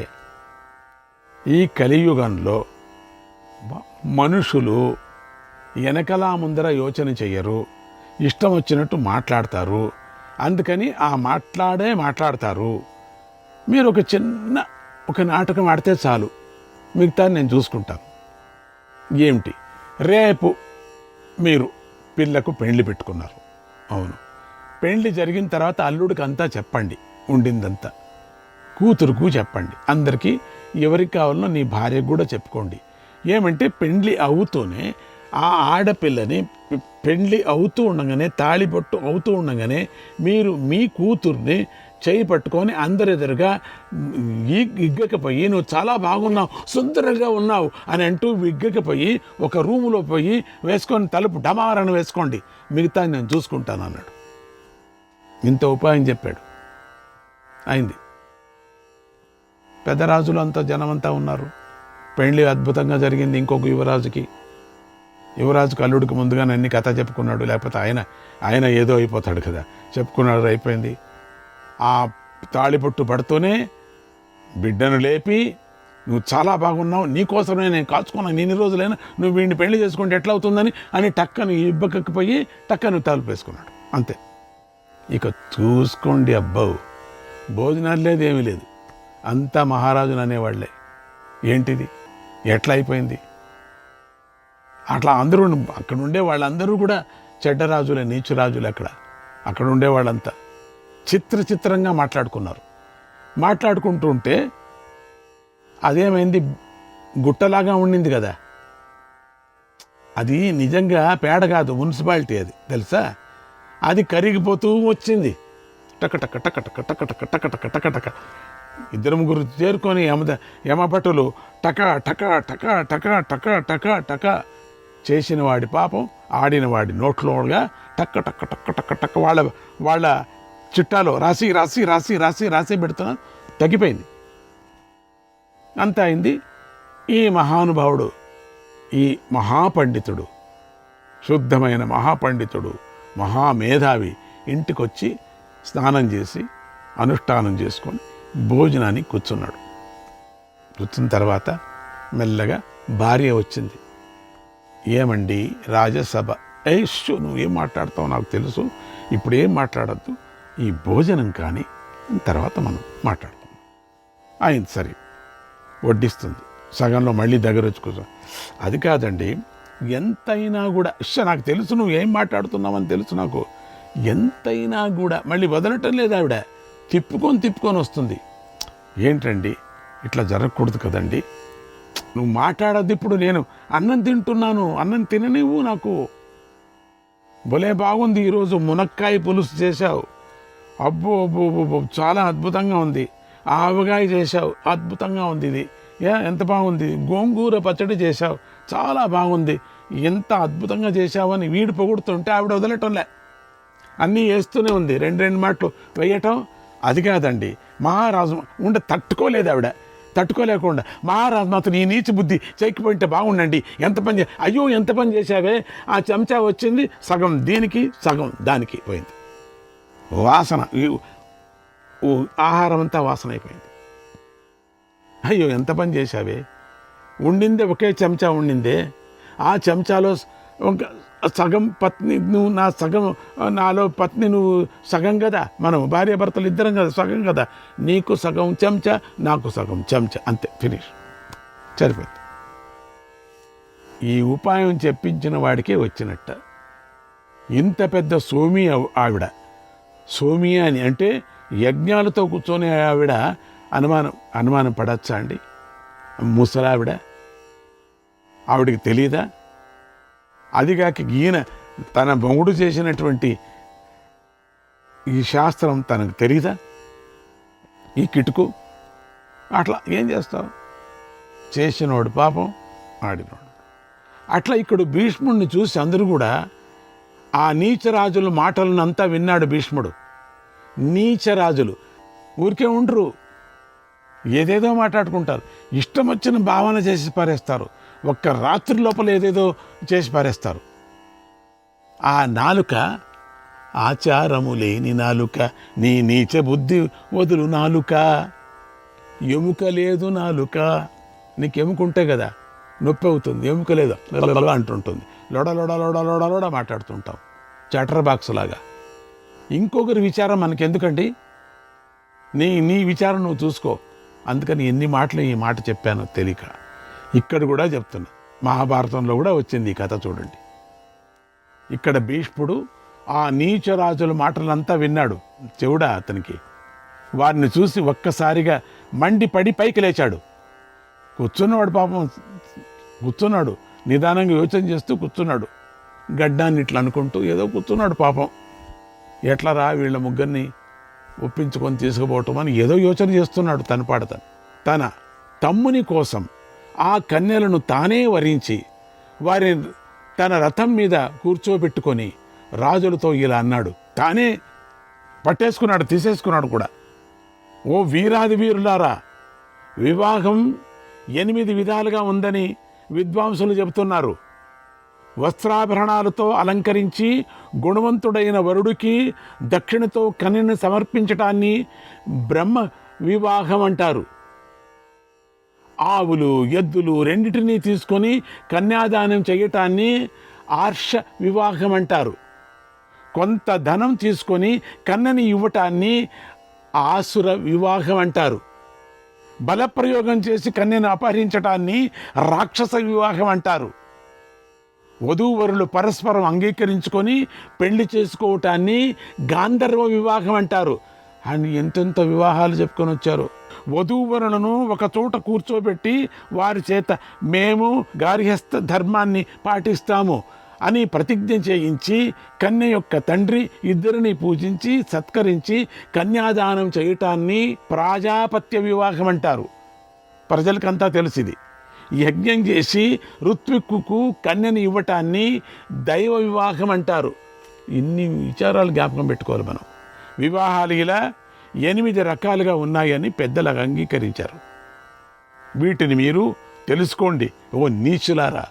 ఈ కలియుగంలో మనుషులు వెనకలా ముందర యోచన చెయ్యరు, ఇష్టం వచ్చినట్టు మాట్లాడతారు. అందుకని ఆ మాట్లాడతారు. మీరు ఒక నాటకం ఆడితే చాలు, మిగతా నేను చూసుకుంటాను. ఏమిటి, రేపు మీరు పిల్లకు పెండ్లి పెట్టుకున్నారు, అవును, పెండ్లి జరిగిన తర్వాత అల్లుడికి అంతా చెప్పండి, ఉండిందంతా కూతురుకు చెప్పండి, అందరికీ ఎవరికి కావాలనో నీ భార్యకు కూడా చెప్పుకోండి. ఏమంటే పెండ్లి అవుతూనే ఆ ఆడపిల్లని పెండ్లి అవుతూ ఉండగానే, తాళిబొట్టు అవుతూ ఉండగానే మీరు మీ కూతుర్ని చేయి పట్టుకొని అందరి ఎదురుగా విగ్గకపోయి నువ్వు చాలా బాగున్నావు, సుందరంగా ఉన్నావు అని అంటూ విగ్గకపోయి ఒక రూములో పోయి వేసుకొని తలుపు డమారని వేసుకోండి, మిగతా నేను చూసుకుంటాను అన్నాడు. ఇంత ఉపాయం చెప్పాడు. అయింది. పెద్దరాజులు అంతా జనమంతా ఉన్నారు. పెండ్లి అద్భుతంగా జరిగింది. ఇంకొక యువరాజుకు అల్లుడికి ముందుగానే అన్ని కథ చెప్పుకున్నాడు, లేకపోతే ఆయన ఏదో అయిపోతాడు కదా, చెప్పుకున్నాడు, అయిపోయింది. ఆ తాళిపొట్టు పడుతూనే బిడ్డను లేపి నువ్వు చాలా బాగున్నావు, నీకోసమే నేను కాచుకున్నాను, నేను రోజులైనా నువ్వు వీడిని పెళ్లి చేసుకుంటే ఎట్లా అవుతుందని అని టక్కను ఇబ్బకపోయి టక్కను తలుపు వేసుకున్నాడు. అంతే. ఇక చూసుకోండి అబ్బావు, భోజనాలు లేదు, ఏమీ లేదు, అంతా మహారాజులు అనేవాళ్లే. ఏంటిది, ఎట్లా అయిపోయింది? అట్లా అందరూ అక్కడ ఉండే వాళ్ళందరూ కూడా చెడ్డరాజులే, నీచురాజులే. అక్కడ ఉండే వాళ్ళంతా చిత్రంగా మాట్లాడుకుంటూ ఉంటే అదేమైంది, గుట్టలాగా ఉండింది కదా, అది నిజంగా పేడ కాదు, మున్సిపాలిటీ, అది తెలుసా, అది కరిగిపోతూ వచ్చింది. టకటక టకటక టకటక టకటక టకటక 2-3 చేరుకొని యమభటులు టక టక టక టక టక టక టక చేసిన వాడి పాపం ఆడిన వాడి నోట్లోగా టక్క టక్క టక్క టక్క టక్క వాళ్ళ చిట్టాలో రాసి పెడుతున్నారు. తగ్గిపోయింది. అంత అయింది. ఈ మహానుభావుడు, ఈ మహాపండితుడు, శుద్ధమైన మహాపండితుడు, మహామేధావి ఇంటికొచ్చి స్నానం చేసి అనుష్ఠానం చేసుకొని భోజనానికి కూర్చున్నాడు. కూర్చున్న తర్వాత మెల్లగా భార్య వచ్చింది. ఏమండి రాజసభ, ఏషు నువ్వేం మాట్లాడతావు నాకు తెలుసు, ఇప్పుడు ఏం మాట్లాడద్దు, ఈ భోజనం కానీ తర్వాత మనం మాట్లాడుతాం. అయింది, సరే వడ్డిస్తుంది. సగంలో మళ్ళీ దగ్గర వచ్చి కూర్చో. అది కాదండి, ఎంతైనా కూడా నాకు తెలుసు నువ్వు ఏం మాట్లాడుతున్నావని తెలుసు నాకు, ఎంతైనా కూడా మళ్ళీ వదలటం లేదు ఆవిడ, తిప్పుకొని వస్తుంది. ఏంటండి ఇట్లా జరగకూడదు కదండి, నువ్వు మాట్లాడద్దు, ఇప్పుడు నేను అన్నం తింటున్నాను, అన్నం తిననివ్వు నాకు. భలే బాగుంది ఈరోజు, మునక్కాయ పులుసు చేశావు, అబ్బో చాలా అద్భుతంగా ఉంది. ఆవకాయ చేశావు, అద్భుతంగా ఉంది. ఇది ఎంత బాగుంది. గోంగూర పచ్చడి చేశావు, చాలా బాగుంది. ఎంత అద్భుతంగా చేశావని వీడు పొగుడుతుంటే ఆవిడ వదలటంలే, అన్నీ వేస్తూనే ఉంది. 2 మాటలు వేయటం. అది కాదండి, మహారాజు తట్టుకోలేదు ఆవిడ, తట్టుకోలేకుండా మహారాజు మాత్రం ఈ నీచ బుద్ధి చేయకపోయింటే బాగుండండి, ఎంత పని చేశావే, ఆ చెంచా వచ్చింది సగం దీనికి సగం దానికి పోయింది. వాసన, ఆహారం అంతా వాసన అయిపోయింది. అయ్యో ఎంత పని చేశావే, ఉండిందే ఒకే చెంచా ఉండిందే, ఆ చెంచాలో ఒక సగం పత్ని నువ్వు, నా సగం నాలో పత్ని నువ్వు సగం కదా, మనం భార్యాభర్తలు ఇద్దరం కదా సగం కదా, నీకు సగం చెంచా నాకు సగం చెంచా, అంతే, ఫినిష్, సరిపోతుంది. ఈ ఉపాయం చెప్పించిన వాడికే వచ్చినట్ట. ఇంత పెద్ద సోమి ఆవిడ, సోమి అని అంటే యజ్ఞాలతో కూర్చొని ఆవిడ అనుమానం పడచ్చా అండి? ముసలావిడ, ఆవిడికి తెలీదా? అదిగాక ఈయన తన మొగుడు చేసినటువంటి ఈ శాస్త్రం తనకు తెలీదా? ఈ కిటుకు అట్లా ఏం చేస్తావు? చేసినోడు పాపం, ఆడినోడు. అట్లా ఇక్కడ భీష్ముడిని చూసి అందరూ కూడా ఆ నీచరాజుల మాటలను అంతా విన్నాడు భీష్ముడు. నీచరాజులు ఊరికే ఉండరు, ఏదేదో మాట్లాడుకుంటారు, ఇష్టం వచ్చిన భావన చేసి పారేస్తారు, ఒక్క రాత్రి లోపల ఏదేదో చేసి పారేస్తారు. ఆ నాలుక ఆచారము లేని నాలుక, నీ నీచ బుద్ధి వదులు నాలుక, ఎముక లేదు నాలుక. నీకు ఎముక ఉంటే కదా నొప్పి అవుతుంది, ఎముక లేదు అంటుంటుంది, లోడ లోడ లోడ లోడ లోడ మాట్లాడుతుంటాం చాటర్ బాక్స్ లాగా. ఇంకొకరి విచారం మనకెందుకండి? నీ విచారం నువ్వు చూసుకో. అందుకని ఎన్ని మాటలు ఈ మాట చెప్పానో తెలియక ఇక్కడ కూడా చెప్తున్నా. మహాభారతంలో కూడా వచ్చింది ఈ కథ, చూడండి. ఇక్కడ భీష్ముడు ఆ నీచరాజుల మాటలంతా విన్నాడు, చెవుడా అతనికి. వారిని చూసి ఒక్కసారిగా మండిపడి పైకి లేచాడు. కూర్చున్నవాడు పాపం కూర్చున్నాడు, నిదానంగా యోచన చేస్తూ కూర్చున్నాడు, గడ్డాన్ని ఇట్లా అనుకుంటూ ఏదో కూర్చున్నాడు పాపం. ఎట్లా రా వీళ్ళ ముగ్గురిని ఒప్పించుకొని తీసుకుపోవటం అని ఏదో యోచన చేస్తున్నాడు తన పాడతాను. తన తమ్ముని కోసం ఆ కన్యలను తానే వరించి వారి తన రథం మీద కూర్చోబెట్టుకొని రాజులతో ఇలా అన్నాడు. తానే పట్టేసుకున్నాడు, తీసేసుకున్నాడు కూడా. ఓ వీరాది వీరులారా, వివాహం 8 విధాలుగా ఉందని విద్వాంసులు చెబుతున్నారు. వస్త్రాభరణాలతో అలంకరించి గుణవంతుడైన వరుడికి దక్షిణతో కన్యను సమర్పించటాన్ని బ్రహ్మ వివాహం అంటారు. ఆవులు ఎద్దులు రెండిటినీ తీసుకొని కన్యాదానం చేయటాన్ని ఆర్ష వివాహం అంటారు. కొంత ధనం తీసుకొని కన్యని ఇవ్వటాన్ని ఆసుర వివాహం అంటారు. బలప్రయోగం చేసి కన్యను అపహరించటాన్ని రాక్షస వివాహం అంటారు. వధూవరులు పరస్పరం అంగీకరించుకొని పెళ్లి చేసుకోవటాన్ని గాంధర్వ వివాహం అంటారు. అని ఎంతెంత వివాహాలు చెప్పుకొని వచ్చారు. వధూవరులను ఒక చోట కూర్చోబెట్టి వారి చేత మేము గార్హస్థ ధర్మాన్ని పాటిస్తాము అని ప్రతిజ్ఞ చేయించి కన్య యొక్క తండ్రి ఇద్దరిని పూజించి సత్కరించి కన్యాదానం చేయటాన్ని ప్రాజాపత్య వివాహం అంటారు. ప్రజలకంతా తెలిసింది. యజ్ఞం చేసి ఋత్విక్కుకు కన్యని ఇవ్వటాన్ని దైవ వివాహం అంటారు. ఇన్ని విచారాలు జ్ఞాపకం పెట్టుకోవాలి మనం. వివాహాలు ఇలా 8 రకాలుగా ఉన్నాయని పెద్దలు అంగీకరించారు. వీటిని మీరు తెలుసుకోండి ఓ నీచులారా.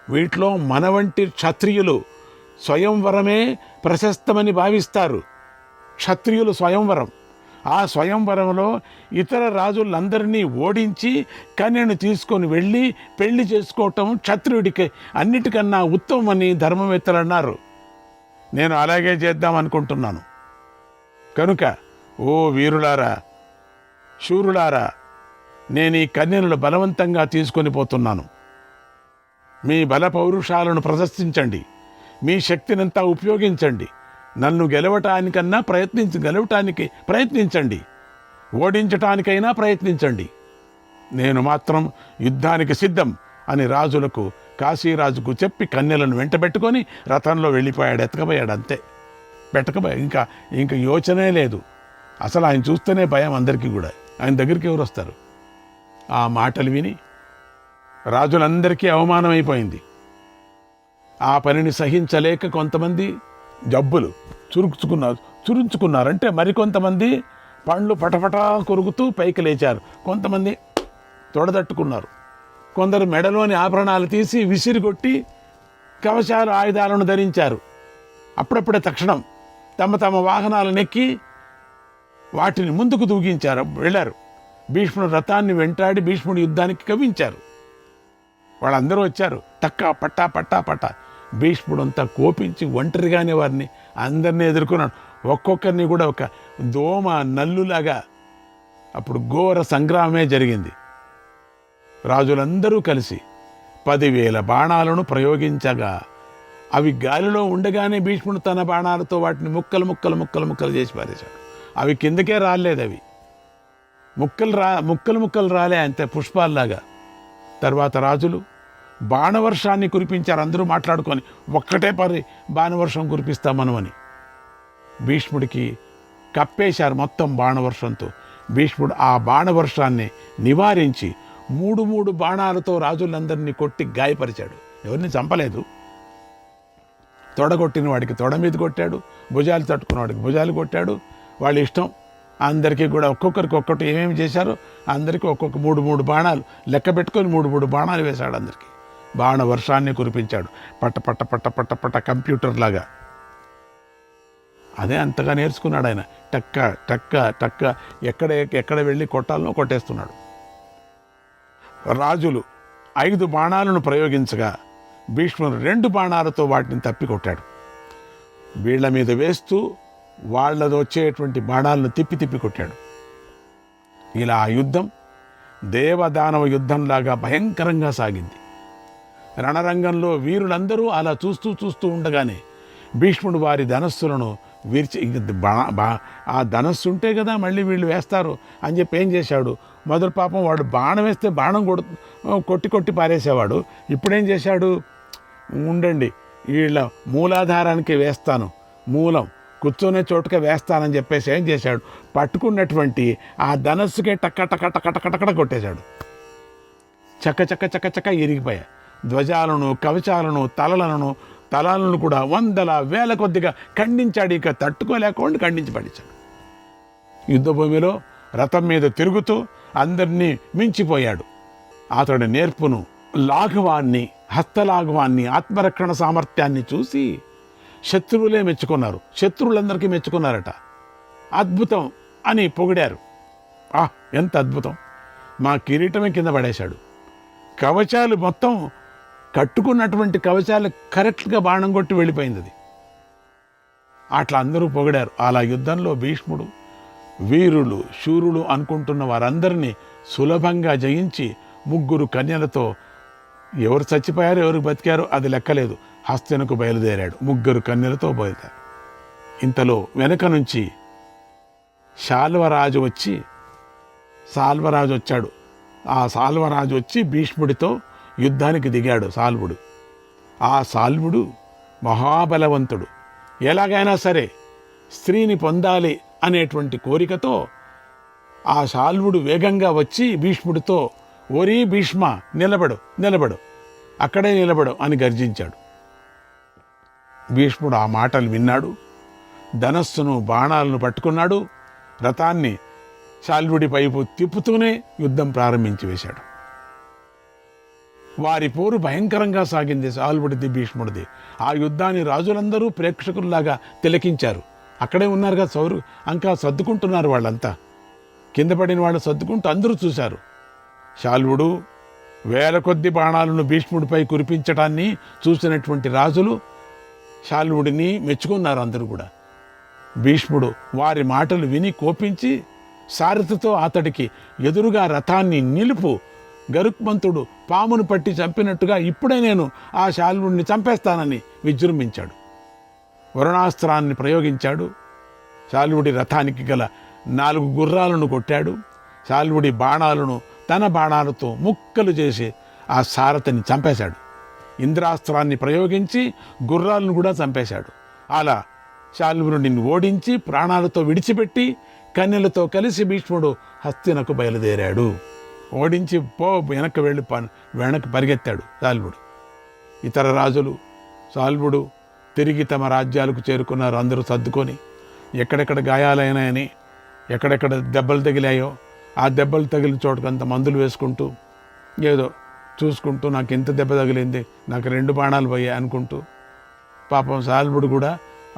వీటిలో మన వంటి క్షత్రియులు స్వయంవరమే ప్రశస్తమని భావిస్తారు. క్షత్రియులు స్వయంవరం, ఆ స్వయంవరంలో ఇతర రాజులందరినీ ఓడించి కన్యను తీసుకొని వెళ్ళి పెళ్లి చేసుకోవటం క్షత్రియుడికి అన్నిటికన్నా ఉత్తమమని ధర్మవేత్తలు అన్నారు. నేను అలాగే చేద్దామనుకుంటున్నాను. కనుక ఓ వీరులారా, శూరులారా, నేను ఈ కన్యలను బలవంతంగా తీసుకొని పోతున్నాను. మీ బల పౌరుషాలను ప్రదర్శించండి, మీ శక్తినంతా ఉపయోగించండి. నన్ను గెలవటానికన్నా గెలవటానికి ప్రయత్నించండి, ఓడించటానికైనా ప్రయత్నించండి. నేను మాత్రం యుద్ధానికి సిద్ధం అని రాజులకు, కాశీరాజుకు చెప్పి కన్యలను వెంటబెట్టుకొని రథంలో వెళ్ళిపోయాడు. ఎత్తకపోయాడు అంతే, పెట్టకపోయాడు. ఇంకా యోచనే లేదు. అసలు ఆయన చూస్తేనే భయం అందరికీ కూడా. ఆయన దగ్గరికి ఎవరు వస్తారు? ఆ మాటలు విని రాజులందరికీ అవమానమైపోయింది. ఆ పనిని సహించలేక కొంతమంది జబ్బులు చురుంచుకున్నారంటే మరికొంతమంది పండ్లు పటపటా కొరుకుతూ పైకి లేచారు. కొంతమంది తొడదట్టుకున్నారు. కొందరు మెడలోని ఆభరణాలు తీసి విసిరిగొట్టి కవచాలు ఆయుధాలను ధరించారు. అప్పుడప్పుడే తక్షణం తమ వాహనాలను ఎక్కి వాటిని ముందుకు దూగించారు, వెళ్ళారు. భీష్ముడు రథాన్ని వెంటాడి భీష్ముడి యుద్ధానికి కవించారు. వాళ్ళందరూ వచ్చారు, తక్క పట్టా పట్టా పట్టా. భీష్ముడు అంతా కోపించి ఒంటరిగానే వారిని అందరినీ ఎదుర్కొన్నాడు. ఒక్కొక్కరిని కూడా ఒక దోమ నల్లులాగా. అప్పుడు ఘోర సంగ్రామమే జరిగింది. రాజులందరూ కలిసి 10,000 బాణాలను ప్రయోగించగా అవి గాలిలో ఉండగానే భీష్ముడు తన బాణాలతో వాటిని ముక్కలు ముక్కలు ముక్కలు ముక్కలు చేసి పారేశాడు. అవి కిందకే రాలేదు, అవి ముక్కలు ముక్కలు రాలే, అంతే పుష్పాల్లాగా. తర్వాత రాజులు బాణవర్షాన్ని కురిపించారు. అందరూ మాట్లాడుకొని ఒక్కటే బాణవర్షం కురిపిస్తామను అని భీష్ముడికి కప్పేశారు మొత్తం బాణవర్షంతో. భీష్ముడు ఆ బాణవర్షాన్ని నివారించి 3 బాణాలతో రాజులందరినీ కొట్టి గాయపరిచాడు. ఎవరిని చంపలేదు. తొడగొట్టిన వాడికి తొడ మీద కొట్టాడు, భుజాలు తట్టుకున్న వాడికి భుజాలు కొట్టాడు. వాళ్ళ ఇష్టం. అందరికీ కూడా ఒక్కొక్కరికి ఒక్కటి ఏమేమి చేశారో అందరికీ ఒక్కొక్క 3 బాణాలు లెక్క పెట్టుకొని 3 బాణాలు వేశాడు. అందరికీ బాణ వర్షాన్ని కురిపించాడు. పట్ట పట్ట పట్ట పట్ట పట్ట కంప్యూటర్ లాగా. అదే అంతగా నేర్చుకున్నాడు ఆయన. టక్క టక్క టక్క ఎక్కడ వెళ్ళి కొట్టాలనో కొట్టేస్తున్నాడు. రాజులు 5 బాణాలను ప్రయోగించగా భీష్ముడు 2 బాణాలతో వాటిని తప్పికొట్టాడు. వీళ్ల మీద వేస్తూ వాళ్ళది వచ్చేటువంటి బాణాలను తిప్పి కొట్టాడు. ఇలా ఆ యుద్ధం దేవదానవ యుద్ధంలాగా భయంకరంగా సాగింది. రణరంగంలో వీరులందరూ అలా చూస్తూ ఉండగానే భీష్ముడు వారి ధనస్సులను విరిచి, ఆ ధనస్సు ఉంటే కదా మళ్ళీ వీళ్ళు వేస్తారు అని చెప్పి ఏం చేశాడు, మొదటి పాపం వాడు బాణం వేస్తే బాణం కొట్టి పారేసేవాడు. ఇప్పుడేం చేశాడు, ఉండండి వీళ్ళ మూలాధారానికి వేస్తాను, మూలం కూర్చొనే చోటుకే వేస్తానని చెప్పేసి ఏం చేశాడు, పట్టుకున్నటువంటి ఆ ధనస్సుకే టక్క టక్క టక్క టక్క టక్క కొట్టేశాడు. చక్క చక్క చక్క చక్క ఇరిగిపోయాయి. ధ్వజాలను, కవచాలను, తలాలను కూడా 100,000 కొద్దిగా ఖండించాడు. ఇక తట్టుకోలేకుండా ఖండించి పడించాడు. యుద్ధభూమిలో రథం మీద తిరుగుతూ అందరినీ మించిపోయాడు. అతడి నేర్పును, లాఘవాన్ని, హస్తలాఘవాన్ని, ఆత్మరక్షణ సామర్థ్యాన్ని చూసి శత్రువులే మెచ్చుకున్నారు. శత్రువులందరికీ మెచ్చుకున్నారట. అద్భుతం అని పొగిడారు. ఎంత అద్భుతం, మా కిరీటమే కింద పడేశాడు. కవచాలు మొత్తం కట్టుకున్నటువంటి కవచాలు కరెక్ట్గా బాణం కొట్టి వెళ్ళిపోయింది అది. అట్లా అందరూ పొగిడారు. అలా యుద్ధంలో భీష్ముడు వీరులు, శూరులు అనుకుంటున్న వారందరినీ సులభంగా జయించి 3 కన్యలతో, ఎవరు చచ్చిపోయారో ఎవరు బతికారో అది లెక్కలేదు, హస్తినకు బయలుదేరాడు. 3 కన్యలతో బయలుదేరాడు. ఇంతలో వెనక నుంచి సాల్వరాజు వచ్చాడు. ఆ సాల్వరాజు వచ్చి భీష్ముడితో యుద్ధానికి దిగాడు. సాల్వుడు. ఆ సాల్వుడు మహాబలవంతుడు. ఎలాగైనా సరే స్త్రీని పొందాలి అనేటువంటి కోరికతో ఆ సాల్వుడు వేగంగా వచ్చి భీష్ముడితో, ఓరీ భీష్మ, నిలబడు, అక్కడే నిలబడు అని గర్జించాడు. భీష్ముడు ఆ మాటలు విన్నాడు. ధనస్సును, బాణాలను పట్టుకున్నాడు. రథాన్ని సాల్వుడి వైపు తిప్పుతూనే యుద్ధం ప్రారంభించి వేశాడు. వారి పోరు భయంకరంగా సాగింది. సాల్వుడిది, భీష్ముడిది. ఆ యుద్ధాన్ని రాజులందరూ ప్రేక్షకుల్లాగా తిలకించారు. అక్కడే ఉన్నారుగా అంకా సర్దుకుంటున్నారు. వాళ్ళంతా కింద పడిన వాళ్ళు సర్దుకుంటూ అందరూ చూశారు. సాల్వుడు 1000 కొద్ది బాణాలను భీష్ముడిపై కురిపించడాన్ని చూసినటువంటి రాజులు సాల్వుడిని మెచ్చుకున్నారు. అందరూ కూడా భీష్ముడు వారి మాటలు విని కోపించి సారథితో అతడికి ఎదురుగా రథాన్ని నిలుపు, గరుక్మంతుడు పామును పట్టి చంపినట్టుగా ఇప్పుడే నేను ఆ శాల్వుడిని చంపేస్తానని విజృంభించాడు. వరుణాస్త్రాన్ని ప్రయోగించాడు. శాల్వుడి రథానికి గల 4 గుర్రాలను కొట్టాడు. శాల్వుడి బాణాలను తన బాణాలతో ముక్కలు చేసి ఆ సారథిని చంపేశాడు. ఇంద్రాస్త్రాన్ని ప్రయోగించి గుర్రాలను కూడా చంపేశాడు. అలా శాల్వుడిని ఓడించి ప్రాణాలతో విడిచిపెట్టి కన్యలతో కలిసి భీష్ముడు హస్తినకు బయలుదేరాడు. ఓడించి వెనక్కి పరిగెత్తాడు సాల్వుడు. ఇతర రాజులు సాల్వుడు తిరిగి తమ రాజ్యాలకు చేరుకున్నారు. అందరూ సర్దుకొని ఎక్కడెక్కడ గాయాలైనాయని, ఎక్కడెక్కడ దెబ్బలు తగిలాయో ఆ దెబ్బలు తగిలిన చోటుకంత మందులు వేసుకుంటూ, ఏదో చూసుకుంటూ, నాకు ఎంత దెబ్బ తగిలింది, నాకు 2 బాణాలు పోయాయి అనుకుంటూ, పాపం సాల్వుడు కూడా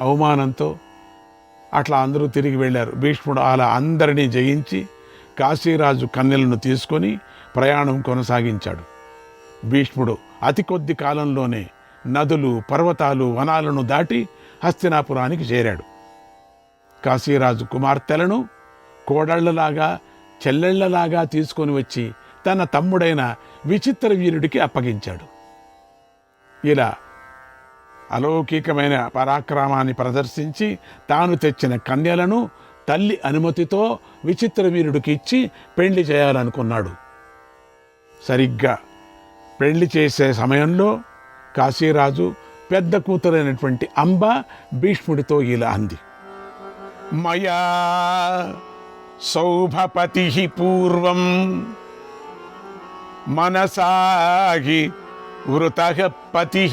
అవమానంతో అట్లా అందరూ తిరిగి వెళ్ళారు. భీష్ముడు అలా అందరినీ జయించి కాశీరాజు కన్యలను తీసుకొని ప్రయాణం కొనసాగించాడు. భీష్ముడు అతి కొద్ది కాలంలోనే నదులు, పర్వతాలు, వనాలను దాటి హస్తినాపురానికి చేరాడు. కాశీరాజు కుమార్తెలను కోడళ్లలాగా, చెల్లెళ్లలాగా తీసుకొని వచ్చి తన తమ్ముడైన విచిత్ర వీరుడికి అప్పగించాడు. ఇలా అలౌకికమైన పరాక్రమాన్ని ప్రదర్శించి తాను తెచ్చిన కన్యలను తల్లి అనుమతితో విచిత్ర వీరుడికి ఇచ్చి పెళ్లి చేయాలనుకున్నాడు. సరిగ్గా పెళ్లి చేసే సమయంలో కాశీరాజు పెద్ద కూతురైనటువంటి అంబ భీష్ముడితో ఇలా అంది: మయా సౌభపతి పూర్వం మనసాహి వృతః పతి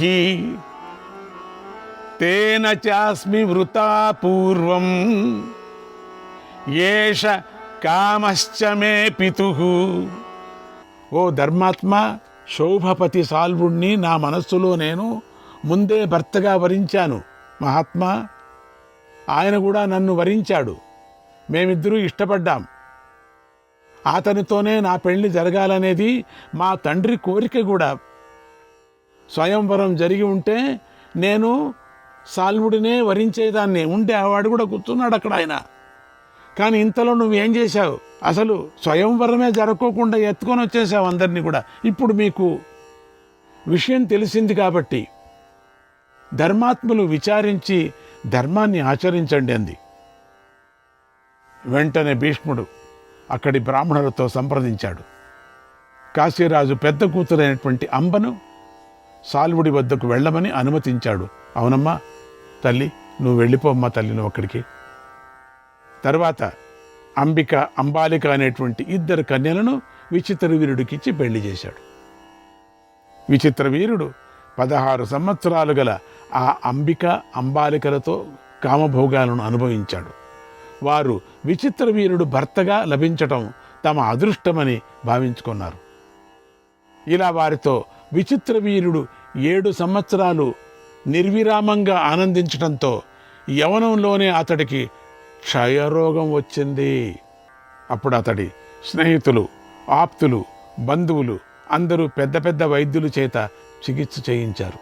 తేన చాస్మి వృతా పూర్వం ఏష కామశ్చ మే పితుః. ఓ ధర్మాత్మ, శోభపతి సాల్వుణ్ణి నా మనస్సులో నేను ముందే భర్తగా వరించాను. మహాత్మా, ఆయన కూడా నన్ను వరించాడు. మేమిద్దరూ ఇష్టపడ్డాం. అతనితోనే నా పెళ్లి జరగాలనేది మా తండ్రి కోరిక కూడా. స్వయంవరం జరిగి ఉంటే నేను సాల్వుడినే వరించేదాన్ని. ఉంటే వాడు కూడా కూర్చున్నాడు అక్కడ ఆయన. కానీ ఇంతలో నువ్వేం చేశావు? అసలు స్వయంవరమే జరగకోకుండా ఎత్తుకొని వచ్చేసావు అందరినీ కూడా. ఇప్పుడు మీకు విషయం తెలిసింది కాబట్టి ధర్మాత్ములు విచారించి ధర్మాన్ని ఆచరించండి అంది. వెంటనే భీష్ముడు అక్కడి బ్రాహ్మణులతో సంప్రదించాడు. కాశీరాజు పెద్ద కూతురైనటువంటి అంబను సాల్వుడి వద్దకు వెళ్ళమని అనుమతించాడు. అవునమ్మా తల్లి, నువ్వు వెళ్ళిపోమ్మా తల్లి, నువ్వు అక్కడికి. తర్వాత అంబిక, అంబాలిక అనేటువంటి ఇద్దరు కన్యలను విచిత్ర వీరుడికిచ్చి పెళ్లి చేశాడు. విచిత్ర వీరుడు 16 సంవత్సరాలు గల ఆ అంబిక, అంబాలికలతో కామభోగాలను అనుభవించాడు. వారు విచిత్ర వీరుడు భర్తగా లభించటం తమ అదృష్టమని భావించుకున్నారు. ఇలా వారితో విచిత్ర వీరుడు 7 సంవత్సరాలు నిర్విరామంగా ఆనందించటంతో యవనంలోనే అతడికి క్షయరోగం వచ్చింది. అప్పుడు అతడి స్నేహితులు, ఆప్తులు, బంధువులు అందరూ పెద్ద పెద్ద వైద్యుల చేత చికిత్స చేయించారు.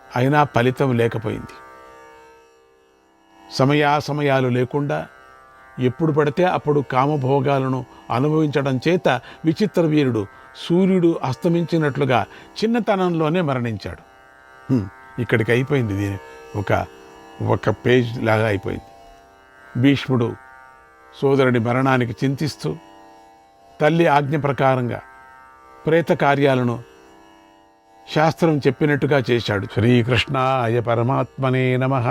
అయినా ఫలితం లేకపోయింది. సమయాలు లేకుండా ఎప్పుడు పడితే అప్పుడు కామభోగాలను అనుభవించడం చేత విచిత్ర వీరుడు సూర్యుడు అస్తమించినట్లుగా చిన్నతనంలోనే మరణించాడు. ఇక్కడికి అయిపోయింది. ఇది ఒక పేజ్ లాగా అయిపోయింది. భీష్ముడు సోదరుడి మరణానికి చింతిస్తూ తల్లి ఆజ్ఞ ప్రకారంగా ప్రేత కార్యాలను శాస్త్రం చెప్పినట్టుగా చేశాడు. శ్రీకృష్ణాయ పరమాత్మనే నమః.